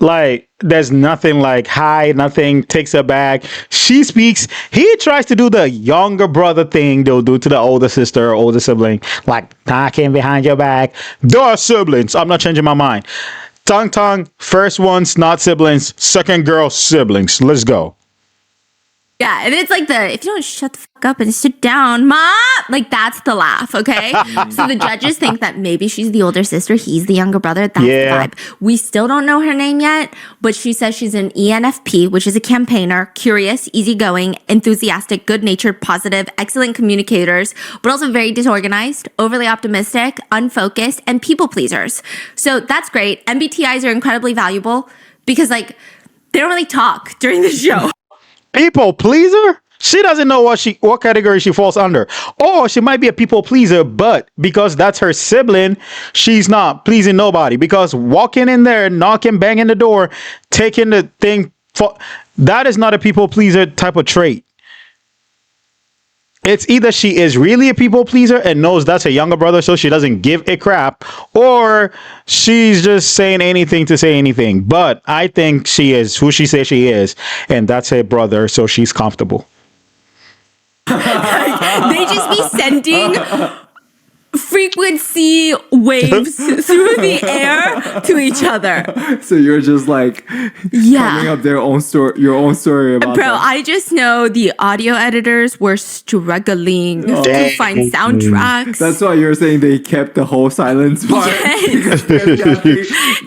Like, there's nothing like hi, nothing takes her back. She speaks. He tries to do the younger brother thing they'll do to the older sister or older sibling. Like, talking behind your back. They're siblings. I'm not changing my mind. Tung Tung, first one's not siblings. Second girl, siblings. Let's go. Yeah, and it's like if you don't shut the fuck up and sit down, Ma, like that's the laugh, okay? So the judges think that maybe she's the older sister, he's the younger brother. That's the vibe. We still don't know her name yet, but she says she's an ENFP, which is a campaigner, curious, easygoing, enthusiastic, good-natured, positive, excellent communicators, but also very disorganized, overly optimistic, unfocused, and people pleasers. So that's great. MBTIs are incredibly valuable because like they don't really talk during the show. People pleaser? She doesn't know what category she falls under. Or she might be a people pleaser, but because that's her sibling, she's not pleasing nobody. Because walking in there, knocking, banging the door, taking the thing, that is not a people pleaser type of trait. It's either she is really a people pleaser and knows that's her younger brother, so she doesn't give a crap, or she's just saying anything to say anything. But I think she is who she says she is, and that's her brother, so she's comfortable. They just be sending frequency waves through the air to each other. So you're just like coming up your own story about Bro, that. I just know the audio editors were struggling to find soundtracks. That's why you're saying they kept the whole silence part. Yes.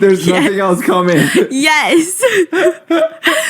There's nothing else coming. Yes.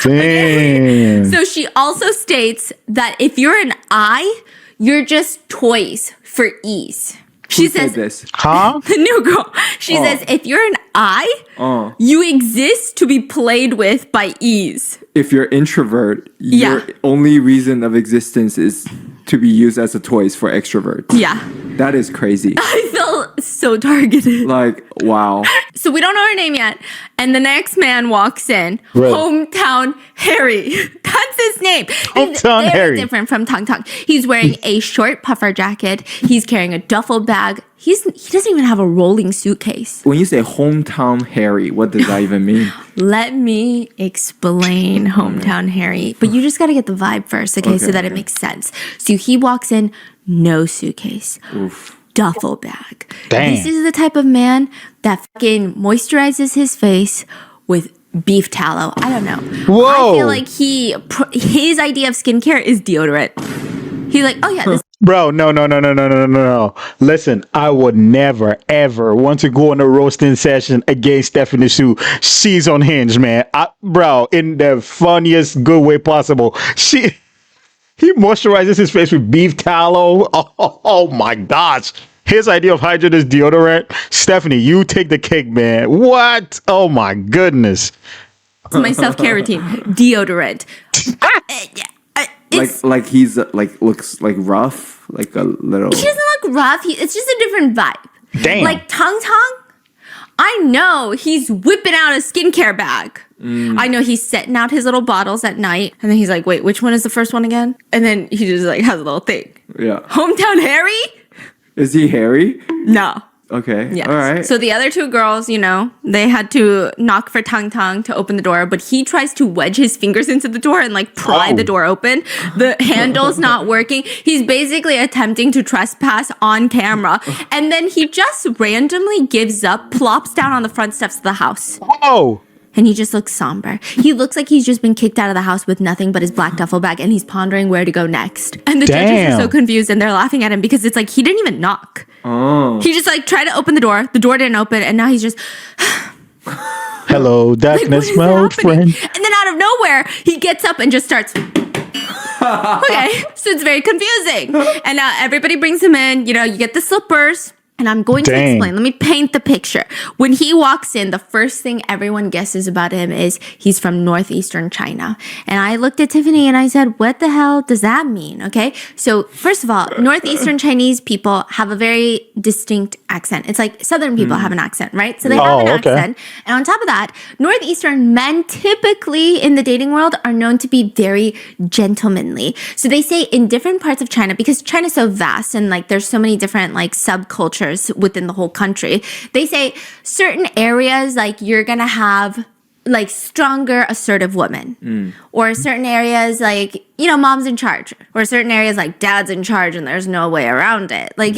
Damn. So she also states that if you're an I, you're just toys for ease. She Who said says this? Huh? the new girl. She says if you're an I, you exist to be played with by ease. If you're introvert, your Yeah. only reason of existence is to be used as a toys for extroverts. Yeah. That is crazy. I felt so targeted. Like, wow. So we don't know her name yet. And the next man walks in. Right. Hometown Harry. That's his name. He's Hometown very Harry. different from Tung Tung. He's wearing a short puffer jacket. He's carrying a duffel bag. He doesn't even have a rolling suitcase. When you say hometown Harry, what does that even mean? Let me explain Hometown Harry. But you just got to get the vibe first, okay, so that it makes sense. So he walks in, no suitcase. Oof. Duffel bag. Damn. This is the type of man that fucking moisturizes his face with beef tallow. I don't know. Whoa. I feel like his idea of skincare is deodorant. He's like, oh yeah, this Bro, no. Listen, I would never, ever want to go on a roasting session against Stephanie Soo. She's unhinged, man. Bro, in the funniest good way possible. He moisturizes his face with beef tallow. Oh my gosh. His idea of hygiene is deodorant. Stephanie, you take the cake, man. What? Oh my goodness. is my self-care routine. Deodorant. It's Like he's like looks like rough. like a little. He doesn't look rough. It's just a different vibe. Damn. Like Tong Tong, I know he's whipping out a skincare bag. I know he's setting out his little bottles at night. And then he's like, wait, which one is the first one again? And then he just like has a little thing. Yeah. Hometown Harry? Is he hairy? No. Okay. Yes. All right. So the other two girls, you know, they had to knock for Tang Tang to open the door, but he tries to wedge his fingers into the door and like pry the door open. The handle's not working. He's basically attempting to trespass on camera. And then he just randomly gives up, plops down on the front steps of the house. Whoa. And he just looks somber. He looks like he's just been kicked out of the house with nothing but his black duffel bag, and he's pondering where to go next. And the judges are so confused, and they're laughing at him because it's like he didn't even knock. Oh. He just like tried to open the door didn't open, and now he's just Hello, darkness, what is my old happening? friend. And then out of nowhere, he gets up and just starts. Okay, so it's very confusing. And everybody brings him in. You know, you get the slippers. And I'm going to explain. Let me paint the picture. When he walks in, the first thing everyone guesses about him is he's from northeastern China. And I looked at Tiffany and I said, what the hell does that mean? Okay. So first of all, northeastern Chinese people have a very distinct accent. It's like southern people have an accent, right? So they have an accent. And on top of that, northeastern men typically in the dating world are known to be very gentlemanly. So they say in different parts of China, because China's so vast and like there's so many different like subcultures within the whole country, they say certain areas like you're gonna have like stronger assertive women, or certain areas like, you know, mom's in charge, or certain areas like dad's in charge and there's no way around it. Like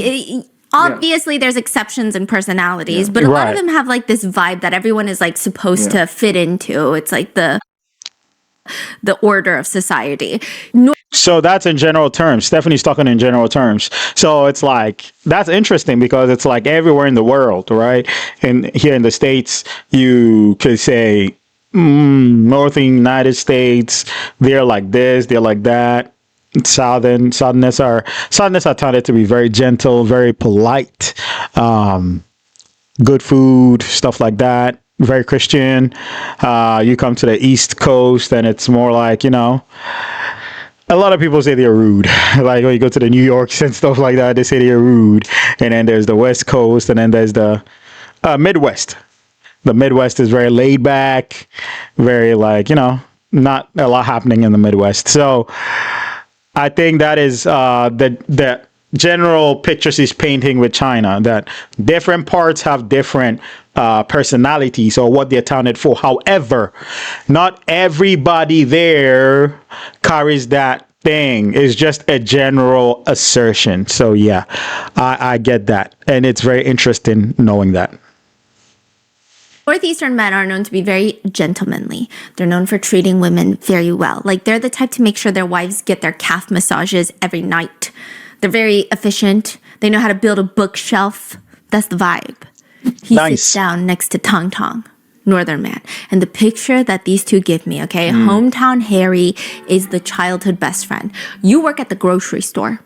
obviously there's exceptions and personalities, but a lot of them have like this vibe that everyone is like supposed to fit into. It's like the order of society. So that's in general terms. Stephanie's talking in general terms. So it's like, that's interesting because it's like everywhere in the world, right? And here in the States, you could say, northern United States, they're like this, they're like that. Southerners are tended to be very gentle, very polite, good food, stuff like that. Very Christian. You come to the East Coast and it's more like, you know, a lot of people say they're rude. Like when you go to the New Yorks and stuff like that, they say they're rude. And then there's the West Coast, and then there's the Midwest. The Midwest is very laid back, very like, you know, not a lot happening in the Midwest. So I think that is the general picture she's painting with China, that different parts have different personalities or what they're accounted for. However, not everybody there carries that thing. It's just a general assertion. So yeah, I get that. And it's very interesting knowing that. Northeastern men are known to be very gentlemanly. They're known for treating women very well. Like they're the type to make sure their wives get their calf massages every night. They're very efficient. They know how to build a bookshelf. That's the vibe. He sits down next to Tong Tong, northern man. And the picture that these two give me, okay? Hometown Harry is the childhood best friend. You work at the grocery store.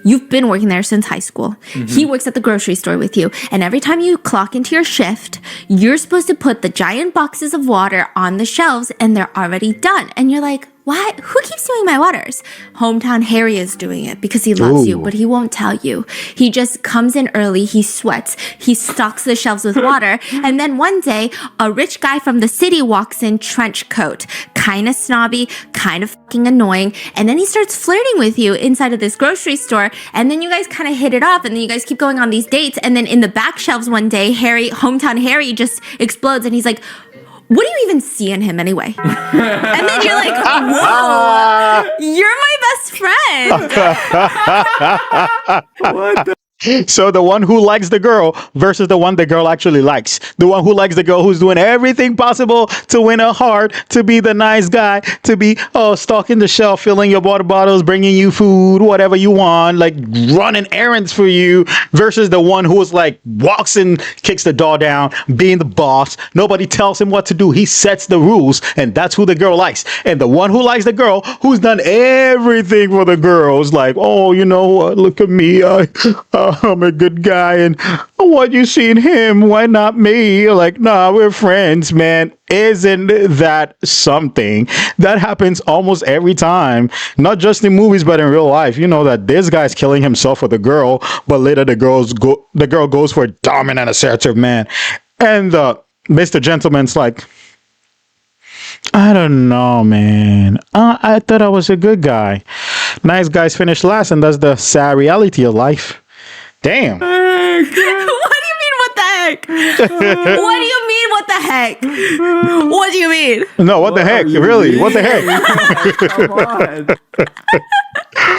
You've been working there since high school. He works at the grocery store with you. And every time you clock into your shift, you're supposed to put the giant boxes of water on the shelves and they're already done. And you're like, what? Who keeps doing my waters? Hometown Harry is doing it because he loves you, but he won't tell you. He just comes in early, he sweats, he stocks the shelves with water, and then one day, a rich guy from the city walks in trench coat, kind of snobby, kind of fucking annoying, and then he starts flirting with you inside of this grocery store, and then you guys kind of hit it off, and then you guys keep going on these dates, and then in the back shelves one day, Hometown Harry just explodes, and he's like, what do you even see in him anyway? And then you're like, whoa, you're my best friend. What the? So the one who likes the girl versus the one the girl actually likes. The one who likes the girl who's doing everything possible to win her heart, to be the nice guy, to be, stocking the shelf, filling your water bottles, bringing you food, whatever you want, like running errands for you, versus the one who is like walks in, kicks the door down, being the boss. Nobody tells him what to do. He sets the rules, and that's who the girl likes. And the one who likes the girl who's done everything for the girl is like, look at me. I'm a good guy, and what you see in him, why not me? Like, nah, we're friends, man. Isn't that something that happens almost every time? Not just in movies, but in real life. You know that this guy's killing himself for the girl, but later the girl goes for a dominant, assertive man, and Mr. Gentleman's like, I don't know, man. I thought I was a good guy. Nice guys finish last, and that's the sad reality of life. Damn. What do you mean, what the heck? What do you mean, what the heck? What do you mean? No, what the heck? Really? What the heck? Come on.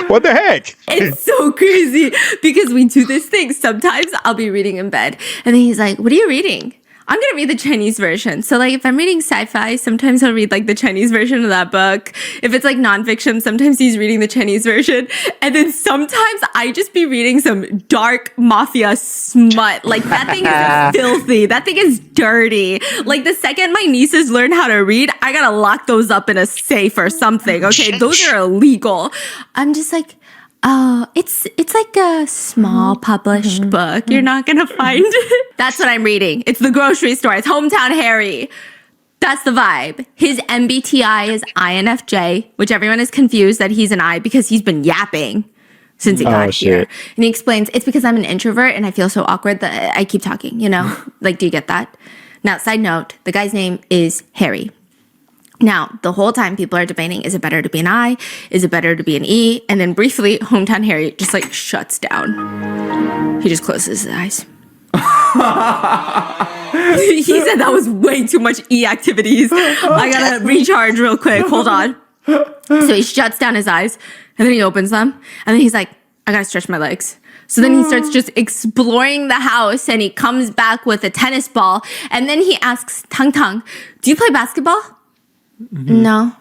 What the heck? It's so crazy because we do this thing. Sometimes I'll be reading in bed, and then he's like, what are you reading? I'm going to read the Chinese version. So like if I'm reading sci-fi, sometimes I'll read like the Chinese version of that book. If it's like nonfiction, sometimes he's reading the Chinese version. And then sometimes I just be reading some dark mafia smut. Like that thing is filthy. That thing is dirty. Like the second my nieces learn how to read, I got to lock those up in a safe or something. Okay, those are illegal. I'm just like, oh, it's like a small published book. You're not gonna find it. That's what I'm reading. It's the grocery store. It's Hometown Harry. That's the vibe. His MBTI is INFJ, which everyone is confused that he's an I because he's been yapping since he got here. And he explains, it's because I'm an introvert and I feel so awkward that I keep talking, you know? Like, do you get that? Now, side note, the guy's name is Harry. Now, the whole time people are debating, is it better to be an I? Is it better to be an E? And then briefly, Hometown Harry just like shuts down. He just closes his eyes. He said that was way too much E activities. I gotta recharge real quick. Hold on. So he shuts down his eyes and then he opens them. And then he's like, I gotta stretch my legs. So then he starts just exploring the house and he comes back with a tennis ball. And then he asks Tang Tang, do you play basketball? No.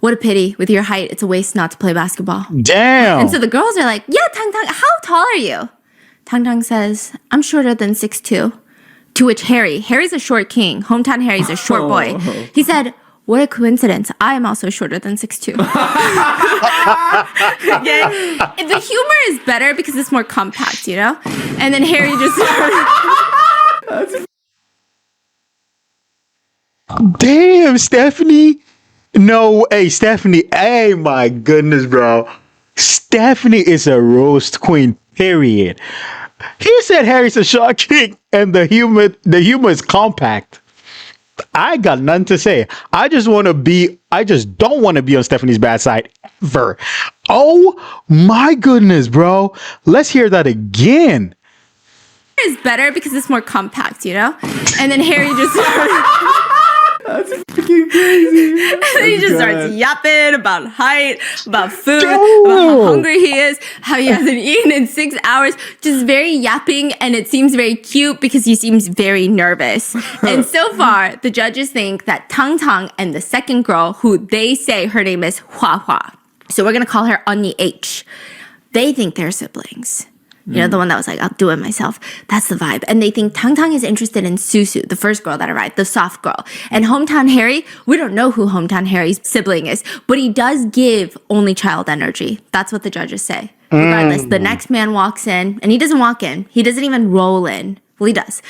What a pity. With your height, it's a waste not to play basketball. Damn. And so the girls are like, yeah, Tang Tang, how tall are you? Tang Tang says, I'm shorter than 6'2". To which Harry's a short king. Hometown Harry's a short boy. He said, what a coincidence. I am also shorter than 6'2". Okay? The humor is better because it's more compact, you know? And then Harry just... Damn, Stephanie. No, hey, Stephanie. Hey, my goodness, bro. Stephanie is a roast queen, period. He said Harry's a short king and the humor is compact. I got nothing to say. I just don't want to be on Stephanie's bad side ever. Oh my goodness, bro. Let's hear that again. Is better because it's more compact, you know? And then Harry just... That's freaking crazy. And then he just starts yapping about height, about food, about how hungry he is, how he hasn't eaten in 6 hours. Just very yapping, and it seems very cute because he seems very nervous. And so far, the judges think that Tang Tang and the second girl, who they say her name is Hua Hua, so we're going to call her Onni H, they think they're siblings. You know, the one that was like, I'll do it myself. That's the vibe. And they think Tang Tang is interested in Susu, the first girl that arrived, the soft girl. And Hometown Harry, we don't know who Hometown Harry's sibling is, but he does give only child energy. That's what the judges say. Regardless, the next man walks in, and he doesn't walk in. He doesn't even roll in. Well, he does.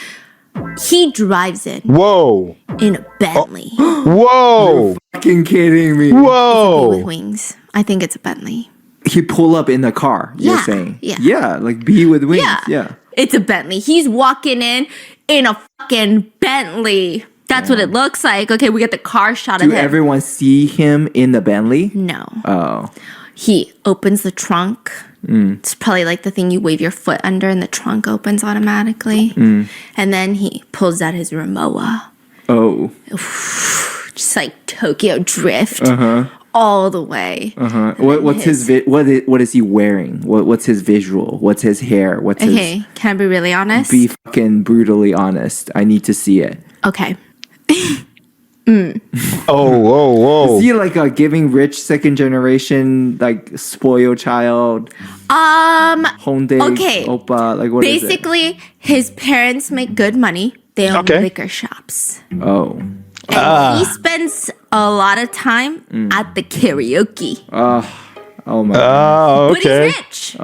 He drives in. Whoa. In a Bentley. Whoa. You're fucking kidding me. Whoa. With wings. I think it's a Bentley. He pull up in the car, you're saying? Yeah, like bee with wings. Yeah. It's a Bentley. He's walking in a fucking Bentley. That's what it looks like. Okay, we get the car shot of him. Do everyone see him in the Bentley? No. Oh. He opens the trunk. It's probably like the thing you wave your foot under and the trunk opens automatically. And then he pulls out his Rimowa. Oh. Just like Tokyo Drift. All the way. What's his what is he wearing? What's his visual? What's his hair? What's Okay, can I be really honest? Be fucking brutally honest. I need to see it. Okay. Whoa. Is he like a giving rich second generation like spoiled child? Honda Oppa, like what is it? Basically, his parents make good money. They own liquor shops. Oh. And he spends a lot of time at the karaoke. Oh my god. Oh, But okay. he's rich.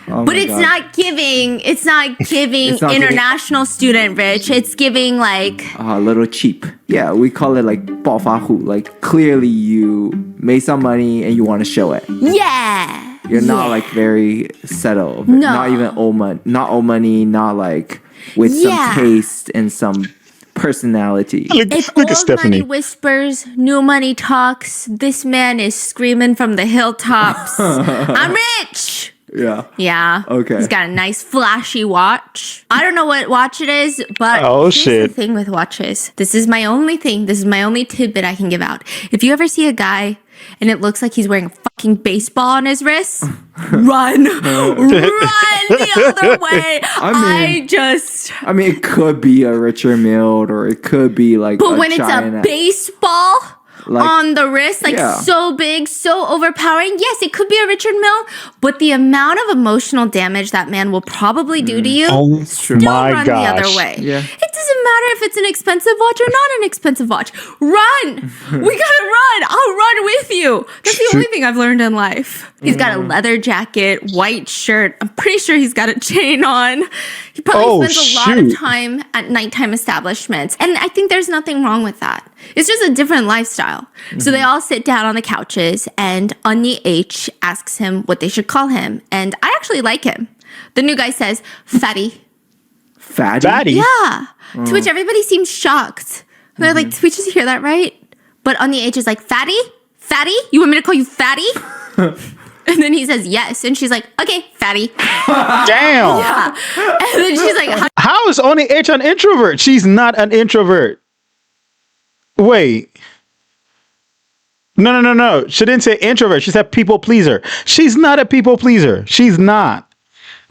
Oh But my it's God. not giving. It's not giving It's not international student rich. It's giving like A little cheap. Yeah, we call it like 暴发户. Like clearly you made some money and you want to show it. yeah. You're not yeah. like very settled. No. Not even old money. Not old money. Not like with Yeah. some taste and some personality. If Look at old Stephanie. money whispers, new money talks, this man is screaming from the hilltops. I'm rich. Yeah. Yeah. Okay. He's got a nice flashy watch. I don't know what watch it is, but Oh, here's shit. the thing with watches. This is my only thing. This is my only tidbit I can give out. If you ever see a guy and it looks like he's wearing a fucking baseball on his wrist, run the other way. I mean, it could be a Richard Mille or it could be like But a when it's China. a baseball Like- on the wrist, like Yeah. so big, so overpowering, yes, it could be a Richard Mille, but the amount of emotional damage that man will probably do to you, Oh still my run the other gosh. way. Yeah. It doesn't matter if it's an expensive watch or not an expensive watch. Run! We gotta run! I'll run with you. That's the only thing I've learned in life. He's got a leather jacket, white shirt. I'm pretty sure he's got a chain on. He probably spends a lot of shoot. time at nighttime establishments. And I think there's nothing wrong with that. It's just a different lifestyle. So they all sit down on the couches and Onni H asks him what they should call him. And I actually like him. The new guy says, Fatty. Fatty? Fatty. Yeah. To which everybody seems shocked. And they're like, did we just hear that right? But Onni H is like, Fatty? Fatty? You want me to call you Fatty? And then he says yes. And she's like, okay, Fatty. Damn. Yeah. And then she's like, How is only H an introvert? She's not an introvert. Wait. No. She didn't say introvert. She said people pleaser. She's not a people pleaser. She's not.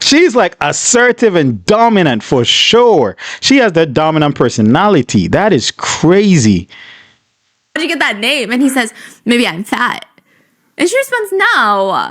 She's like assertive and dominant for sure. She has the dominant personality. That is crazy. how'd you get that name? And he says, maybe I'm fat. And she responds, no.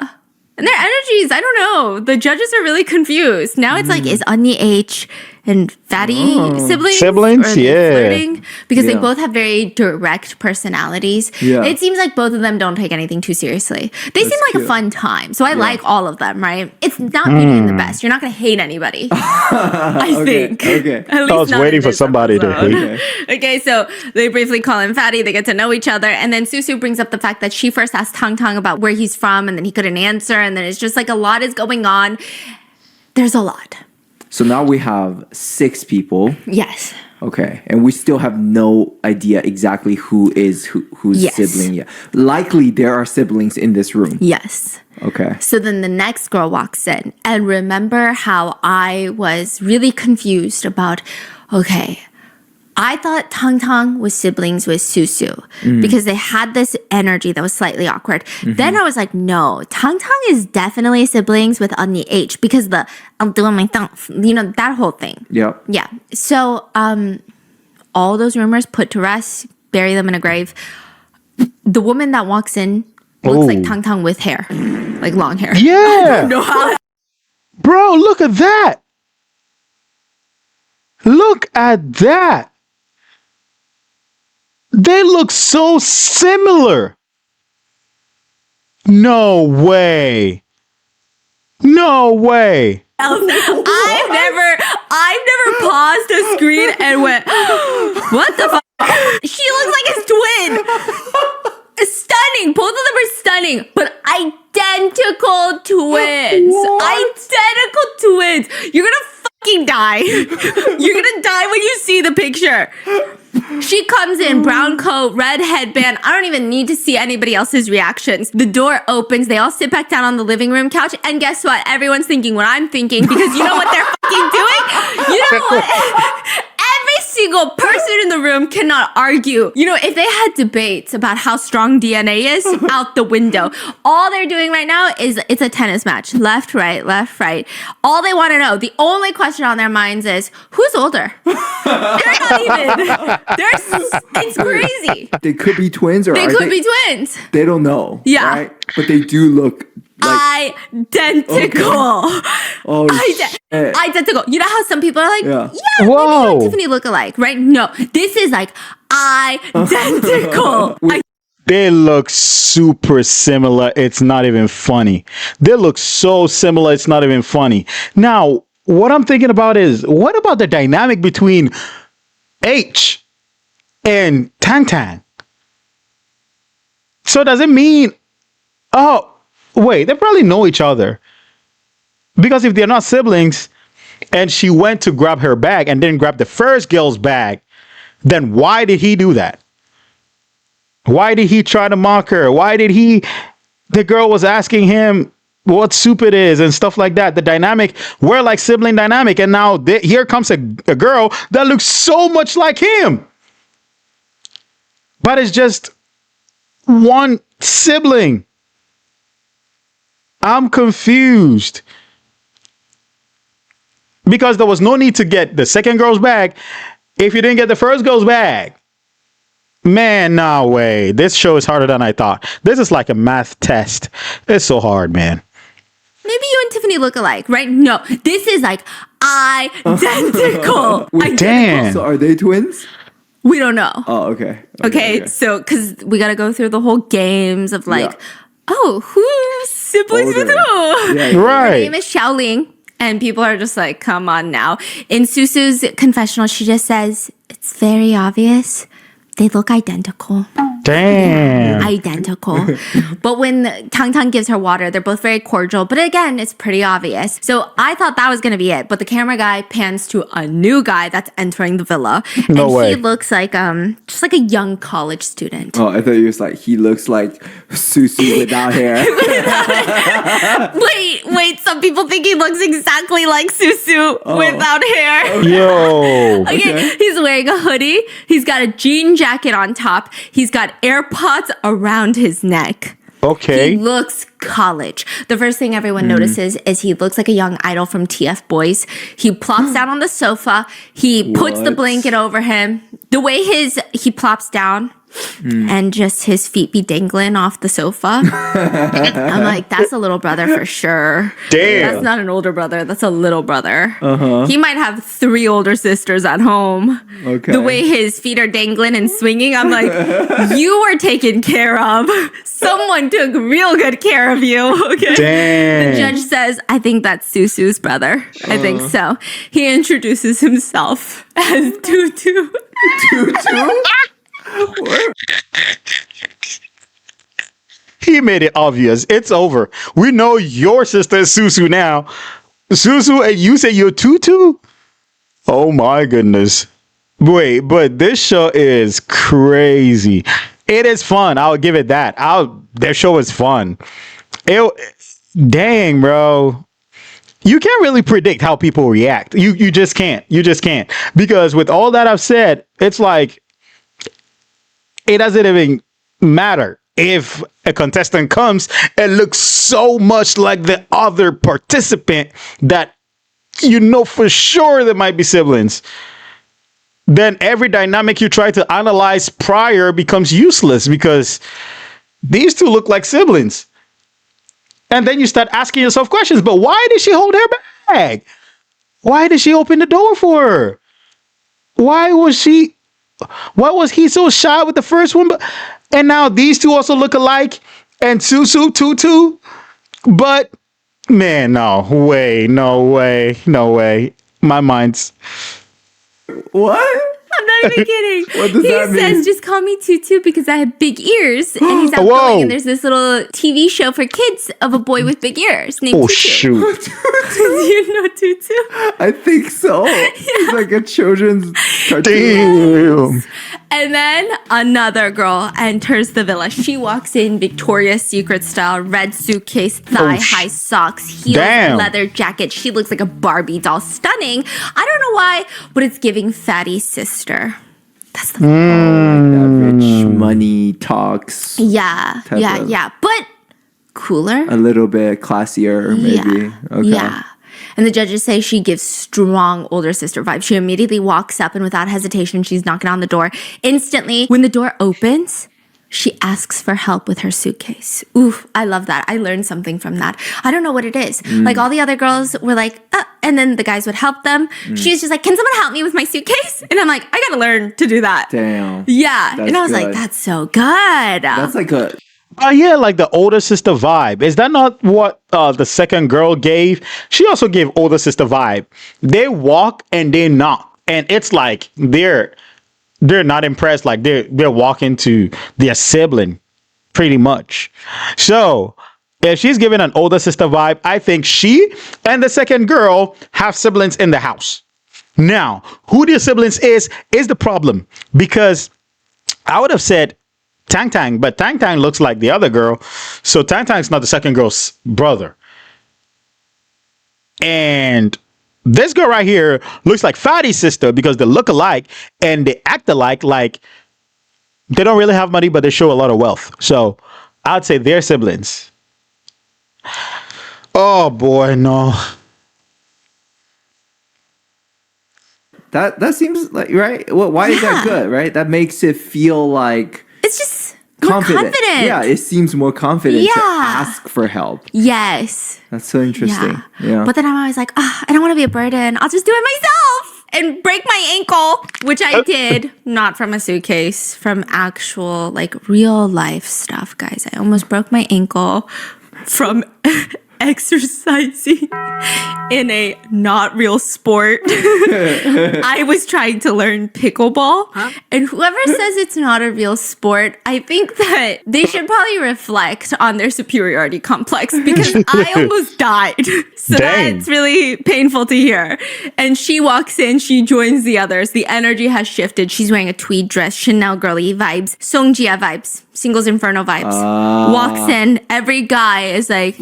And their energies, I don't know. The judges are really confused. Now it's like, is Onni H and Fatty siblings? Siblings, Or are they yeah. flirting? Because they Yeah. both have very direct personalities. Yeah. It seems like both of them don't take anything too seriously. They seem like cute. a fun time. So I like all of them, right? It's not Beauty and the Best. You're not going to hate anybody. I think. okay. At least I was not waiting in for this somebody to episode. hate. Okay, so they briefly call him Fatty. They get to know each other. And then Susu brings up the fact that she first asked Tang Tang about where he's from, and then he couldn't answer. And then it's just like a lot is going on. There's a lot. So now we have 6 people. Yes. Okay. And we still have no idea exactly who's Yes. sibling yet. Likely there are siblings in this room. Yes. Okay. So then the next girl walks in. And remember how I was really confused about, okay, I thought Tang Tang was siblings with Susu because they had this energy that was slightly awkward. Then I was like, no, Tang Tang is definitely siblings with Onni H because I'm doing my thumb, that whole thing. Yep. Yeah. So all those rumors put to rest, bury them in a grave. The woman that walks in looks like Ooh. Tang Tang with hair, like long hair. Yeah. No, how Bro, look at that. Look at that. They look so similar. No way. No way. I've never paused a screen and went, what the fuck? She looks like his twin. Stunning. Both of them are stunning, but identical twins. Identical twins. You're gonna fucking die. You're gonna die when you see the picture. She comes in, brown coat, red headband. I don't even need to see anybody else's reactions. The door opens. They all sit back down on the living room couch. And guess what? Everyone's thinking what I'm thinking because you know what they're fucking doing? You know what? Every single person in the room cannot argue. If they had debates about how strong DNA is, out the window. All they're doing right now is it's a tennis match. Left, right, left, right. All they want to know, the only question on their minds is, who's older? They're not even. It's crazy. They could be twins or They are could be twins. They don't know. Yeah. Right? But they do look like Identical. Identical. You know how some people are like, Yeah. maybe you Whoa. and Tiffany look alike, right? No, this is like identical. They look super similar. It's not even funny. They look so similar. It's not even funny. Now, what I'm thinking about is, what about the dynamic between H and Tang Tang? So does it mean, oh, wait, they probably know each other. Because if they're not siblings and she went to grab her bag and didn't grab the first girl's bag, then why did he do that? Why did he try to mock her? The girl was asking him what soup it is and stuff like that. The dynamic, we're like sibling dynamic. And now here comes a girl that looks so much like him. But it's just one sibling. I'm confused. Because there was no need to get the second girl's bag if you didn't get the first girl's bag. Man, no way. This show is harder than I thought. This is like a math test. It's so hard, man. Maybe you and Tiffany look alike, right? No, this is like identical. Damn. So are they twins? We don't know. Oh, okay. Okay. So, because we got to go through the whole games of like, oh, who's siblings with who? Yeah, Right. Her name is Xiaoling. And people are just like, come on now. In Susu's confessional, she just says, it's very obvious. They look identical. Damn. Identical. But when Tang Tang gives her water, they're both very cordial. But again, it's pretty obvious. So I thought that was going to be it. But the camera guy pans to a new guy that's entering the villa. No and way. he looks like just like a young college student. Oh, I thought he looks like Susu without hair. Wait. Some people think he looks exactly like Susu without hair. Yo. Okay, he's wearing a hoodie. He's got a jean jacket on top. He's got AirPods around his neck. Okay. He looks college. The first thing everyone notices is he looks like a young idol from TF Boys. He plops down on the sofa. He puts the What? blanket over him. The way he plops down and just his feet be dangling off the sofa. I'm like, that's a little brother for sure. Damn. That's not an older brother. That's a little brother. He might have 3 older sisters at home. Okay. The way his feet are dangling and swinging, I'm like, you were taken care of. Someone took real good care of you. Okay. Damn. The judge says, I think that's Susu's brother. I think so. He introduces himself as Tutu. Tutu? He made it obvious. It's over. We know your sister is Susu now. Susu, and you say you're Tutu? Oh my goodness. Wait, but this show is crazy. It is fun. I'll give it that. Their show is fun. Dang, bro. You can't really predict how people react. You just can't. You just can't. Because with all that I've said, it's like, it doesn't even matter if a contestant comes and looks so much like the other participant that you know for sure there might be siblings. Then every dynamic you try to analyze prior becomes useless because these two look like siblings. And then you start asking yourself questions, but why did she hold her bag? Why did she open the door for her? Why was he so shy with the first one? And now these two also look alike. And Susu, Tutu. But, man, no way. My mind's... What? I'm not even kidding. What does he that mean? says, just call me Tutu because I have big ears. And he's Whoa. outgoing. And there's this little TV show for kids of a boy with big ears named Oh, Tutu. shoot. Do you know Tutu? I think so. It's like a children's cartoon. Damn. And then another girl enters the villa. She walks in Victoria's Secret style, red suitcase, thigh-high socks, heels, Damn. leather jacket. She looks like a Barbie doll. Stunning. I don't know why, but it's giving fatty sister. That's the That rich money talks. Yeah. But cooler. A little bit classier, maybe. Yeah. Okay. Yeah. And the judges say she gives strong older sister vibes. She immediately walks up and without hesitation, she's knocking on the door. Instantly, when the door opens, she asks for help with her suitcase. Oof, I love that. I learned something from that. I don't know what it is. Like all the other girls were like, and then the guys would help them. She's just like, can someone help me with my suitcase? And I'm like, I gotta learn to do that. Damn. Yeah. That's And I was good. like, that's so good. That's like a Yeah, like the older sister vibe. Is that not what the second girl gave? She also gave older sister vibe. They walk and they knock, and it's like they're not impressed. Like they're walking to their sibling, pretty much. So if she's giving an older sister vibe, I think she and the second girl have siblings in the house. Now, who their siblings is the problem, because I would have said Tang Tang, but Tang Tang looks like the other girl. So Tang Tang's not the second girl's brother. And this girl right here looks like Fatty's sister because they look alike and they act alike. Like they don't really have money, but they show a lot of wealth. So I'd say they're siblings. Oh boy, no. that seems like right. Well, why is that good? Right, that makes it feel like It's just more confident. Yeah, it seems more confident to Yeah. ask for help. Yes. That's so interesting. Yeah. But then I'm always like, I don't want to be a burden. I'll just do it myself and break my ankle, which I did. Not from a suitcase, from actual, like, real life stuff, guys. I almost broke my ankle from exercising in a not real sport. I was trying to learn pickleball, and whoever says it's not a real sport, I think that they should probably reflect on their superiority complex, because I almost died. So Dang. that's really painful to hear. And she walks in, she joins the others. The energy has shifted. She's wearing a tweed dress, Chanel girly vibes, Songjia vibes, Singles Inferno vibes. Walks in, every guy is like,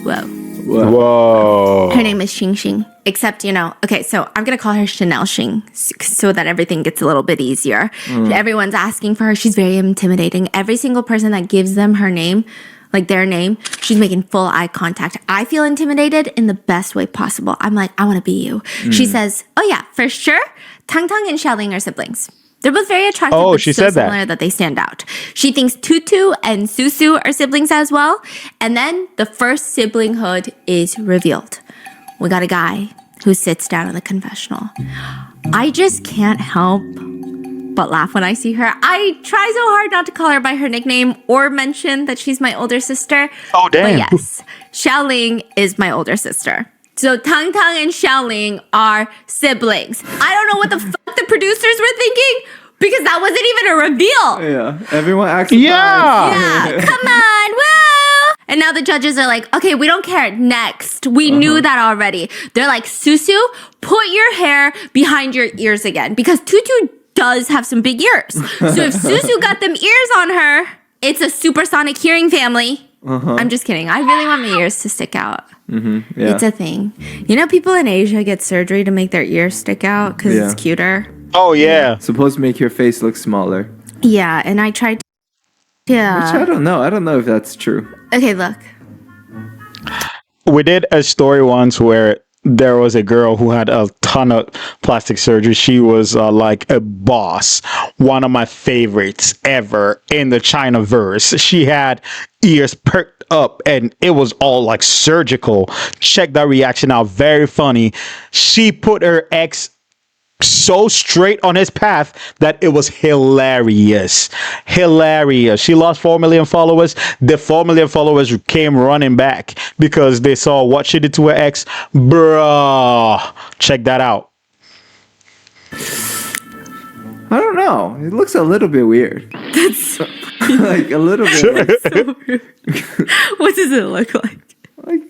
whoa. Whoa. Her name is Xing Xing. Except, okay, so I'm going to call her Chanel Xing so that everything gets a little bit easier. Everyone's asking for her. She's very intimidating. Every single person that gives them her name, like their name, she's making full eye contact. I feel intimidated in the best way possible. I'm like, I want to be you. She says, oh yeah, for sure, Tang Tang and Xiaoling are siblings. They're both very attractive, but she so said that. similar that they stand out. She thinks Tutu and Susu are siblings as well. And then the first siblinghood is revealed. We got a guy who sits down in the confessional. I just can't help but laugh when I see her. I try so hard not to call her by her nickname or mention that she's my older sister. Oh, damn. But yes, Xiaoling is my older sister. So Tang Tang and Xiaoling are siblings. I don't know what the fuck the producers were thinking, because that wasn't even a reveal. Yeah. Everyone acts. Yeah. Yeah, come on, woo! And now the judges are like, okay, we don't care. Next. We knew that already. They're like, Susu, put your hair behind your ears again, because Tutu does have some big ears. So if Susu got them ears on her, it's a supersonic hearing family. I'm just kidding. I really want my ears to stick out. Yeah. It's a thing. People in Asia get surgery to make their ears stick out because it's cuter. Oh yeah. Supposed to make your face look smaller. Yeah, and I tried to... Which Yeah. I don't know. I don't know if that's true. Okay, look. We did a story once where there was a girl who had a ton of plastic surgery. She was like a boss, one of my favorites ever in the Chinaverse. She had ears perked up and it was all like surgical. Check that reaction out. Very funny. She put her ex so straight on his path that it was hilarious. She lost 4 million followers. The 4 million followers came running back because they saw what she did to her ex. Bruh, check that out. I don't know. It looks a little bit weird. That's like a little bit. What does it look like? Like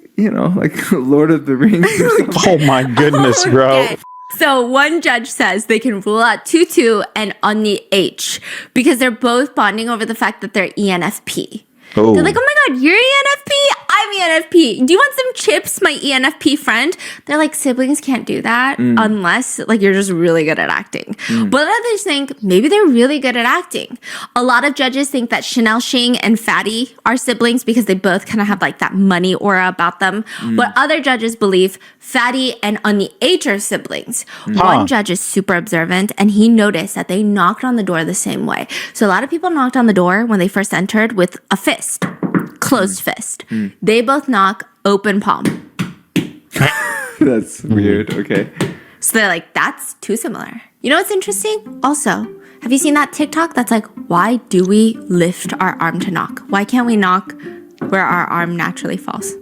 like Lord of the Rings or something. Oh my goodness, bro. Okay. So one judge says they can rule out Tutu and Onni H because they're both bonding over the fact that they're ENFP. Oh. They're like, oh my God, you're ENFP? I I'm ENFP. Do you want some chips, my ENFP friend? They're like, siblings can't do that unless like you're just really good at acting. But others think maybe they're really good at acting. A lot of judges think that Chanel Xing and Fatty are siblings because they both kind of have like that money aura about them. But other judges believe Fatty and Onni H are siblings. One judge is super observant and he noticed that they knocked on the door the same way. So a lot of people knocked on the door when they first entered with a fist, closed fist. They both knock, open palm. That's weird. Okay. So they're like, that's too similar. You know what's interesting? Also, have you seen that TikTok that's like, why do we lift our arm to knock? Why can't we knock where our arm naturally falls?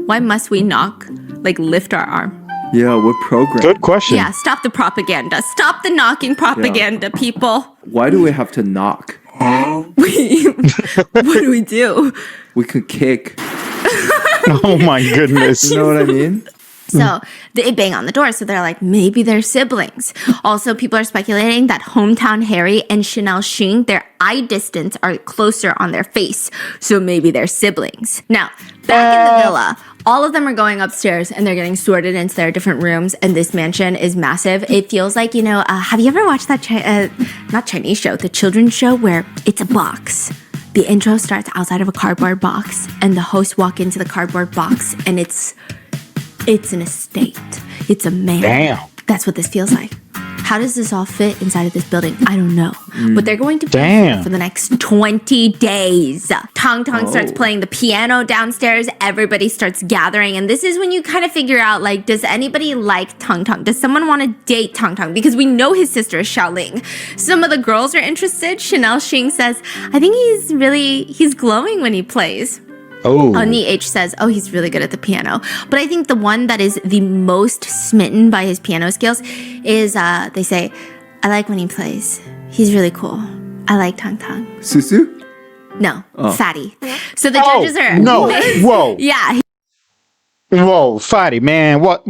Why must we knock, like lift our arm? Yeah, what program? Good question. Yeah, stop the propaganda. Stop the knocking propaganda, people. Why do we have to knock? What do we do? We could kick. Oh my goodness. You know what I mean? So they bang on the door. So they're like, maybe they're siblings. Also, people are speculating that Hometown Harry and Chanel Xing, their eye distance are closer on their face. So maybe they're siblings. Now, back in the villa, all of them are going upstairs and they're getting sorted into their different rooms. And this mansion is massive. It feels like, you know, have you ever watched that, not Chinese show, the children's show where it's a box? The intro starts outside of a cardboard box and the hosts walk into the cardboard box and it's an estate. It's a man. Damn. That's what this feels like. How does this all fit inside of this building? I don't know. But they're going to be Damn. for the next 20 days. Tong Tong starts playing the piano downstairs. Everybody starts gathering. And this is when you kind of figure out, like, does anybody like Tong Tong? Does someone want to date Tong Tong? Because we know his sister is Xiaoling. Some of the girls are interested. Chanel Xing says, I think he's glowing when he plays. Oh. Onni H says, oh, he's really good at the piano. But I think the one that is the most smitten by his piano skills is, they say, I like when he plays. He's really cool. I like Tang Tang. Susu? No, Fatty. So the judges are... No. Whoa. Yeah. Whoa, Fatty, man. What?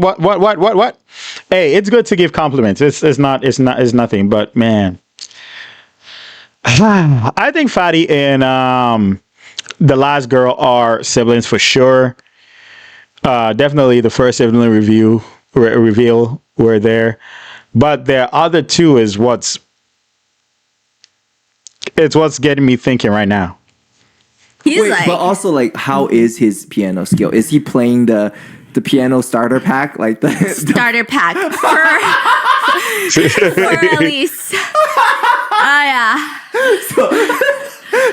Hey, it's good to give compliments. It's nothing, but man. I think Fatty and the last girl are siblings for sure. Definitely the first sibling reveal were there. But their other two is what's getting me thinking right now. He's Wait, like... but also, like, how is his piano skill? Is he playing the piano starter pack? Like the starter pack for Elise. Oh, yeah.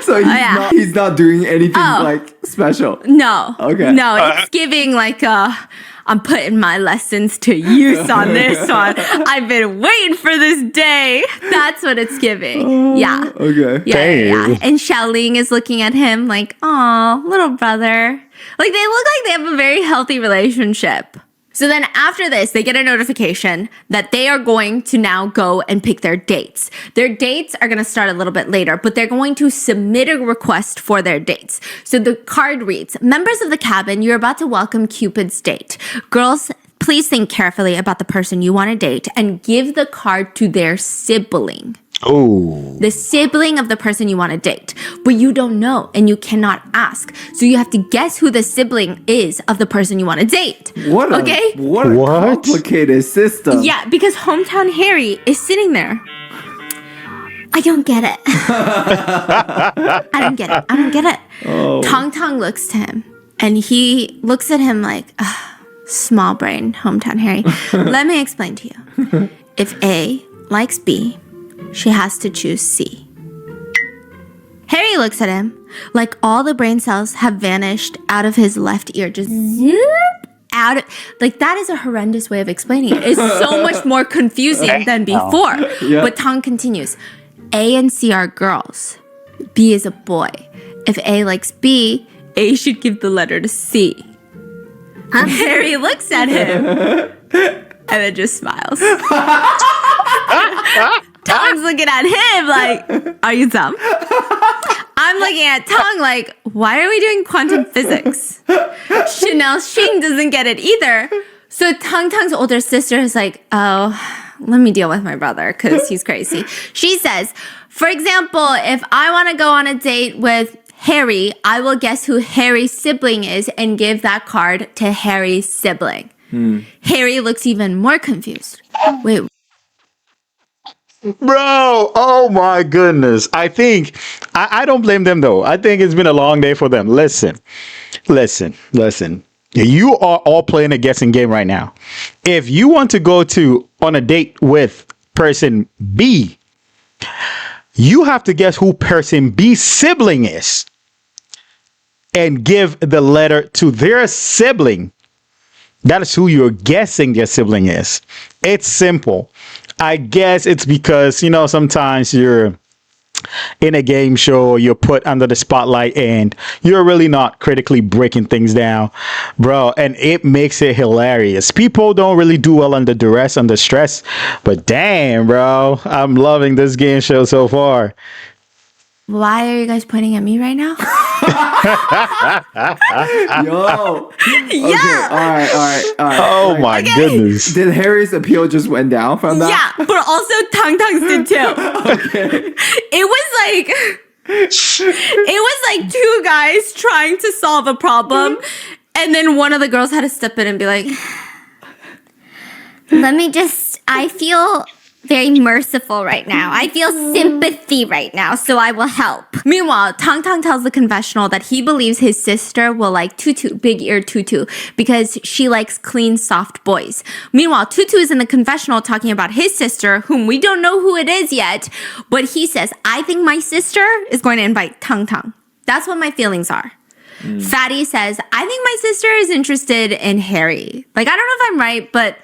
So he's not doing anything like special. No. Okay. No, it's giving like I'm putting my lessons to use on this one. I've been waiting for this day. That's what it's giving. Yeah. Okay. Yeah. And Xiaoling is looking at him like, "Aw, little brother." Like they look like they have a very healthy relationship. So then after this, they get a notification that they are going to now go and pick their dates. Their dates are going to start a little bit later, but they're going to submit a request for their dates. So the card reads, members of the cabin, you're about to welcome Cupid's date. Girls, please think carefully about the person you want to date and give the card to their sibling. Oh. The sibling of the person you want to date, but you don't know and you cannot ask. So you have to guess who the sibling is of the person you want to date. What a complicated system. Yeah, because Hometown Harry is sitting there. I don't get it. I don't get it. Oh. Tong Tong looks to him and he looks at him like, small brain, Hometown Harry. Let me explain to you. If A likes B, she has to choose C. Harry looks at him like all the brain cells have vanished out of his left ear. Just zip out. Like that is a horrendous way of explaining it. It's so much more confusing than before. Yeah. But Tong continues. A and C are girls. B is a boy. If A likes B, A should give the letter to C. Harry looks at him and then just smiles. Tong's looking at him like, are you dumb? I'm looking at Tong like, why are we doing quantum physics? Chanel Xing doesn't get it either. So Tong's older sister is like, oh, let me deal with my brother because he's crazy. She says, for example, if I want to go on a date with Harry, I will guess who Harry's sibling is and give that card to Harry's sibling. Harry looks even more confused. Wait, Bro, oh my goodness. I don't blame them though. I think it's been a long day for them. Listen. You are all playing a guessing game right now. If you want to go on a date with person B, you have to guess who person B's sibling is and give the letter to their sibling. That is who you're guessing their sibling is. It's simple. I guess it's because, sometimes you're in a game show, you're put under the spotlight and you're really not critically breaking things down, bro. And it makes it hilarious. People don't really do well under duress, under stress. But damn, bro, I'm loving this game show so far. why are you guys pointing at me right now? Yo. Yeah. All right. Oh my goodness. Did Harry's appeal just went down from that? Yeah, but also Tang Tang's did too. Okay. It was like two guys trying to solve a problem, and then one of the girls had to step in and be like, I feel very merciful right now. I feel sympathy right now, so I will help. Meanwhile, Tang Tang tells the confessional that he believes his sister will like Tutu, big ear Tutu, because she likes clean, soft boys. Meanwhile, Tutu is in the confessional talking about his sister, whom we don't know who it is yet, but he says, I think my sister is going to invite Tang Tang. That's what my feelings are. Fatty says, I think my sister is interested in Harry. Like, I don't know if I'm right, but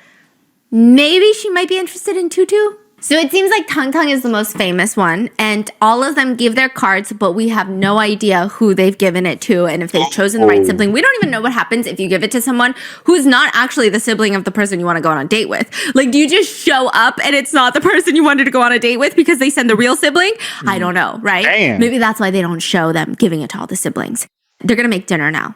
maybe she might be interested in Tutu. So it seems like Tang Tang is the most famous one, and all of them give their cards, but we have no idea who they've given it to and if they've chosen the right sibling. We don't even know what happens if you give it to someone who's not actually the sibling of the person you want to go on a date with. Like, do you just show up and it's not the person you wanted to go on a date with because they send the real sibling? I don't know, right? Damn. Maybe that's why they don't show them giving it to all the siblings. They're going to make dinner now.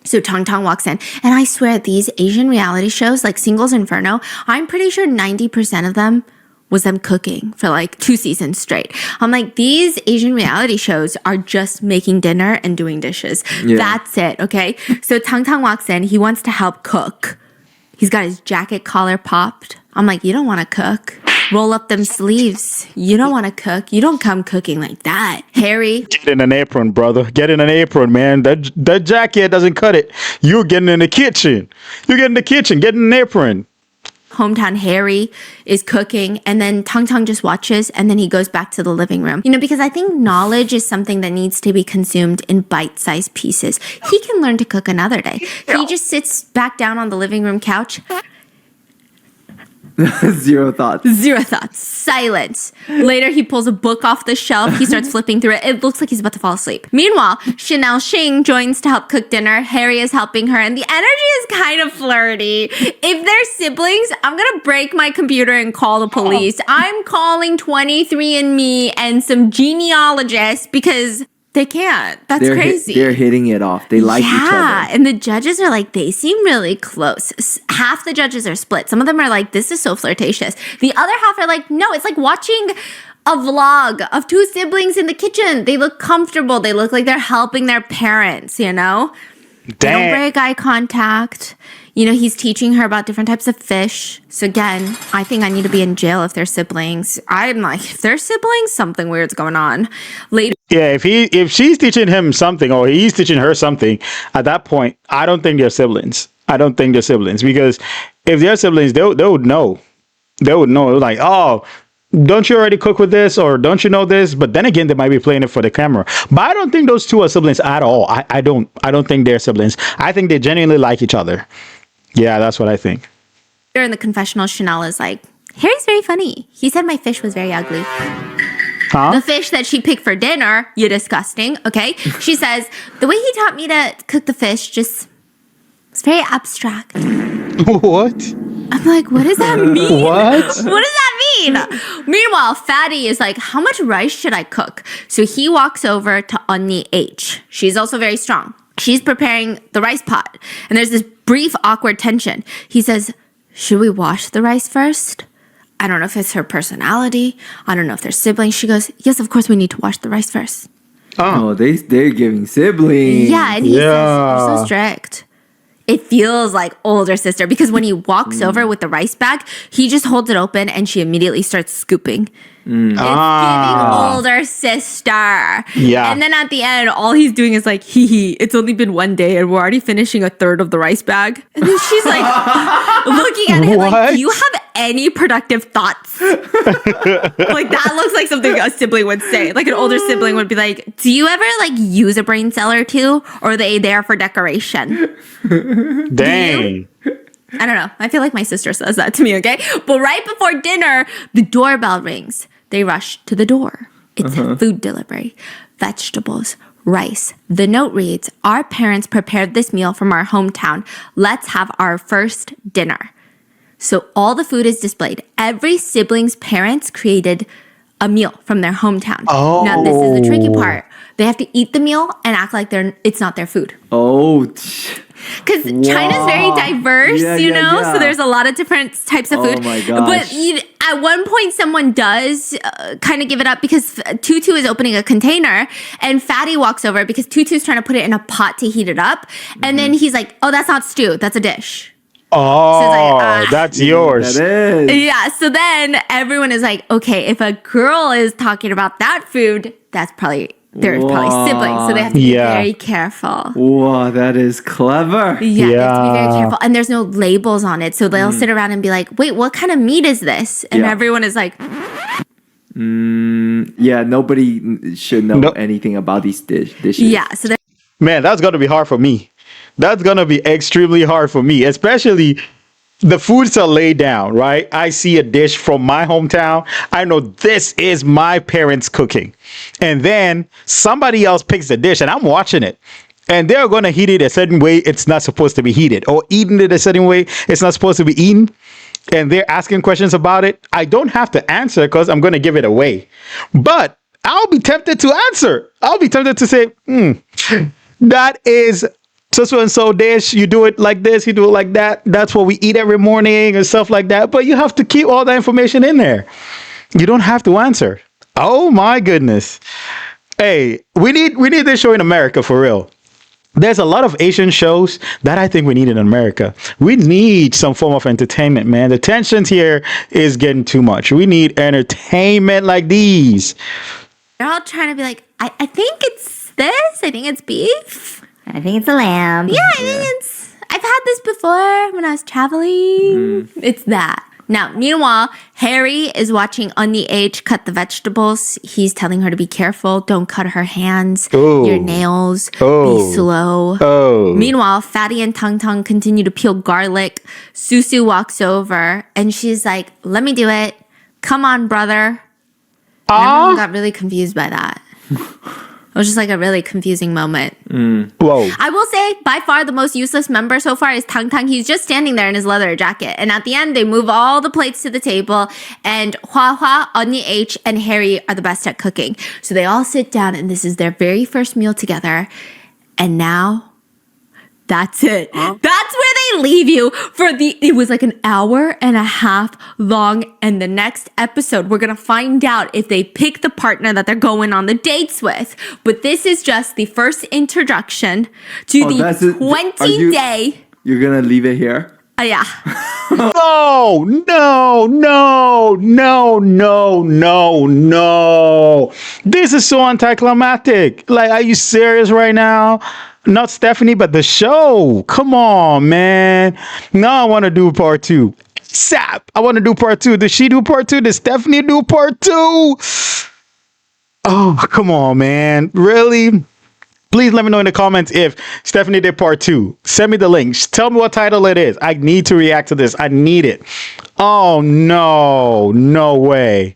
So Tang Tang walks in, and I swear these Asian reality shows like Singles Inferno, I'm pretty sure 90% of them was them cooking for like 2 seasons straight. I'm like, these Asian reality shows are just making dinner and doing dishes. Yeah. That's it, okay? So Tang Tang walks in, he wants to help cook. He's got his jacket collar popped. I'm like, you don't want to cook. Roll up them sleeves. You don't want to cook. You don't come cooking like that. Harry. Get in an apron, brother. Get in an apron, man. That jacket doesn't cut it. You're getting in the kitchen. You get in the kitchen. Get in an apron. Hometown Harry is cooking, and then Tang Tang just watches, and then he goes back to the living room. Because I think knowledge is something that needs to be consumed in bite-sized pieces. He can learn to cook another day. He just sits back down on the living room couch. Zero thoughts. Zero thoughts. Silence. Later, he pulls a book off the shelf. He starts flipping through it. It looks like he's about to fall asleep. Meanwhile, Chanel Xing joins to help cook dinner. Harry is helping her, and the energy is kind of flirty. If they're siblings, I'm going to break my computer and call the police. I'm calling 23andMe and some genealogists because they can't. That's crazy. They're hitting it off. They like each other. Yeah, and the judges are like, they seem really close. Half the judges are split. Some of them are like, this is so flirtatious. The other half are like, no, it's like watching a vlog of 2 siblings in the kitchen. They look comfortable. They look like they're helping their parents, They don't break eye contact. He's teaching her about different types of fish. So again, I think I need to be in jail if they're siblings. I'm like, if they're siblings, something weird's going on. Later. Yeah, if she's teaching him something or he's teaching her something, at that point, I don't think they're siblings. Because if they're siblings, they would know. They would know. Like, oh, don't you already cook with this, or don't you know this? But then again, they might be playing it for the camera. But I don't think those two are siblings at all. I don't think they're siblings. I think they genuinely like each other. Yeah, that's what I think. In the confessional, Chanel is like, Harry's very funny. He said my fish was very ugly. Huh? The fish that she picked for dinner, you disgusting, okay? She says, the way he taught me to cook the fish just was very abstract. What? I'm like, what does that mean? What? What does that mean? Meanwhile, Fatty is like, how much rice should I cook? So he walks over to Onni H. She's also very strong. She's preparing the rice pot. And there's this brief, awkward tension. He says, should we wash the rice first? I don't know if it's her personality. I don't know if they're siblings. She goes, yes, of course we need to wash the rice first. Oh, they're giving siblings. Yeah, and he says, Yeah. "You're so strict." It feels like older sister because when he walks over with the rice bag, he just holds it open and she immediately starts scooping. It's giving older sister. Yeah. And then at the end, all he's doing is like, hee hee, it's only been one day and we're already finishing a third of the rice bag. And then she's like looking at him like, What? do you have any productive thoughts? Like that looks like something a sibling would say. Like an older sibling would be like, do you ever like use a brain cell or two? Or are they there for decoration? Dang. I don't know. I feel like my sister says that to me, okay? But right before dinner, the doorbell rings. They rush to the door. It's a food delivery. Vegetables, rice. The note reads, our parents prepared this meal from our hometown. Let's have our first dinner. So all the food is displayed. Every sibling's parents created a meal from their hometown. Oh. Now this is the tricky part. They have to eat the meal and act like it's not their food. Oh. Because China's very diverse, Yeah, you yeah, know? yeah. So there's a lot of different types of food. Oh my gosh. But at one point, someone does kind of give it up because Tutu is opening a container and Fatty walks over because Tutu's trying to put it in a pot to heat it up. And then he's like, oh, that's not stew. That's a dish. Oh, So it's like, that's yours. That is. Yeah. So then everyone is like, okay, if a girl is talking about that food, they're probably siblings. So they have to be Yeah. very careful. Wow, that is clever. Yeah, they have to be very Yeah. careful. And there's no labels on it. So they'll sit around and be like, wait, what kind of meat is this? And Yeah. everyone is like, Yeah, nobody should know No. anything about these dishes. yeah. So they're Man, that's going to be hard for me. That's going to be extremely hard for me, especially the foods are laid down, right? I see a dish from my hometown. I know this is my parents' cooking. And then somebody else picks the dish and I'm watching it. And they're going to heat it a certain way it's not supposed to be heated, or eating it a certain way it's not supposed to be eaten. And they're asking questions about it. I don't have to answer because I'm going to give it away. But I'll be tempted to answer. I'll be tempted to say, that is so and so dish. You do it like this, you do it like that. That's what we eat every morning and stuff like that. But you have to keep all that information in there. You don't have to answer. Oh my goodness. Hey, we need this show in America for real. There's a lot of Asian shows that I think we need in America. We need some form of entertainment, man. The tensions here is getting too much. We need entertainment like these. all trying to be like, I think it's this. I think it's beef. I think it's a lamb. Yeah, I think I've had this before when I was traveling. It's that. Now, meanwhile, Harry is watching Onni H cut the vegetables. He's telling her to be careful. Don't cut her hands, Oh. your nails. Oh. Be slow. Oh. Meanwhile, Fatty and Tung Tung continue to peel garlic. Susu walks over and she's like, let me do it. Come on, brother. And everyone got really confused by that. It was just like a really confusing moment. Whoa. I will say, by far, the most useless member so far is Tang Tang. He's just standing there in his leather jacket. And at the end, they move all the plates to the table. And Hua Hua, Onni H, and Harry are the best at cooking. So they all sit down, and this is their very first meal together. And now, that's it. That's where they leave you for it was like an hour and a half long. And the next episode, we're going to find out if they pick the partner that they're going on the dates with. But this is just the first introduction to the 20-day. You're gonna leave it here? Yeah. No, no, no, no, no, no, no. This is so anticlimactic. Like, are you serious right now? Not Stephanie, but the show. Come on, man. Now I want to do part 2. Sap. I want to do part 2. Did she do part 2? Did Stephanie do part 2? Oh, come on, man. Really? Please let me know in the comments if Stephanie did part 2. Send me the link. Tell me what title it is. I need to react to this. I need it. Oh, no. No way.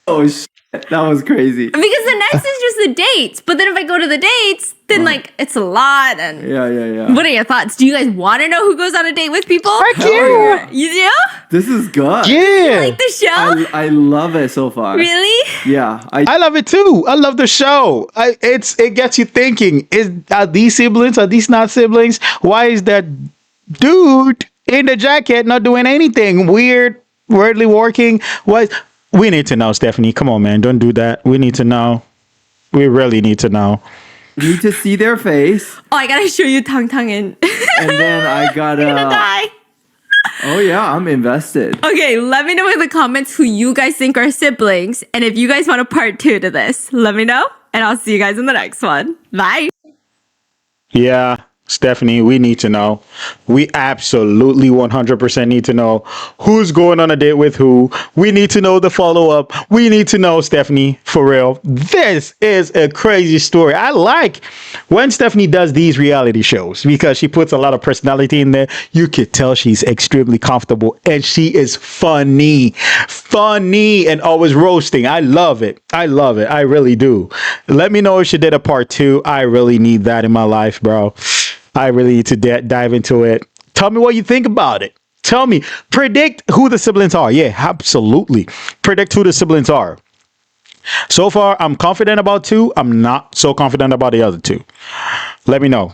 Oh, shit. That was crazy. Because the next is just the dates. But then if I go to the dates, then like it's a lot. And Yeah. what are your thoughts? Do you guys want to know who goes on a date with people? Heck yeah. You do? This is good. Yeah. Like the show? I love it so far. Really? Yeah. I love it too. I love the show. It gets you thinking. Are these siblings? Are these not siblings? Why is that dude in the jacket not doing anything? Weirdly working? We need to know, Stephanie. Come on, man. Don't do that. We need to know. We really need to know. Need to see their face, Oh, I gotta show you Tang Tang and and then I gotta. die. Oh yeah, I'm invested. Okay, let me know in the comments who you guys think are siblings, and if you guys want a part 2 to this, let me know, and I'll see you guys in the next one. Bye. Yeah, Stephanie, we need to know. We absolutely 100% need to know who's going on a date with who. We need to know the follow-up. We need to know, Stephanie, for real. This is a crazy story. I like when Stephanie does these reality shows because she puts a lot of personality in there. You could tell she's extremely comfortable and she is funny and always roasting. I love it. I love it. I really do. Let me know if she did a part 2. I really need that in my life, bro. I really need to dive into it. Tell me what you think about it. Tell me. Predict who the siblings are. Yeah, absolutely. Predict who the siblings are. So far, I'm confident about 2. I'm not so confident about the other 2. Let me know.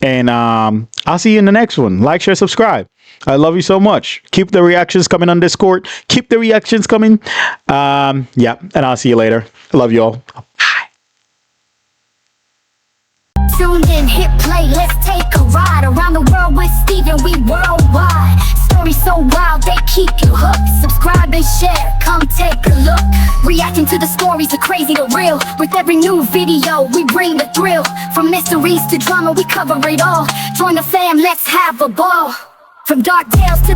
And I'll see you in the next one. Like, share, subscribe. I love you so much. Keep the reactions coming on Discord. Keep the reactions coming. Yeah, and I'll see you later. I love you all. Tuned in, hit play, let's take a ride around the world with Steven, we worldwide. Stories so wild, they keep you hooked. Subscribe and share, come take a look. Reacting to the stories, the crazy, the real. With every new video, we bring the thrill. From mysteries to drama, we cover it all. Join the fam, let's have a ball. From dark tales to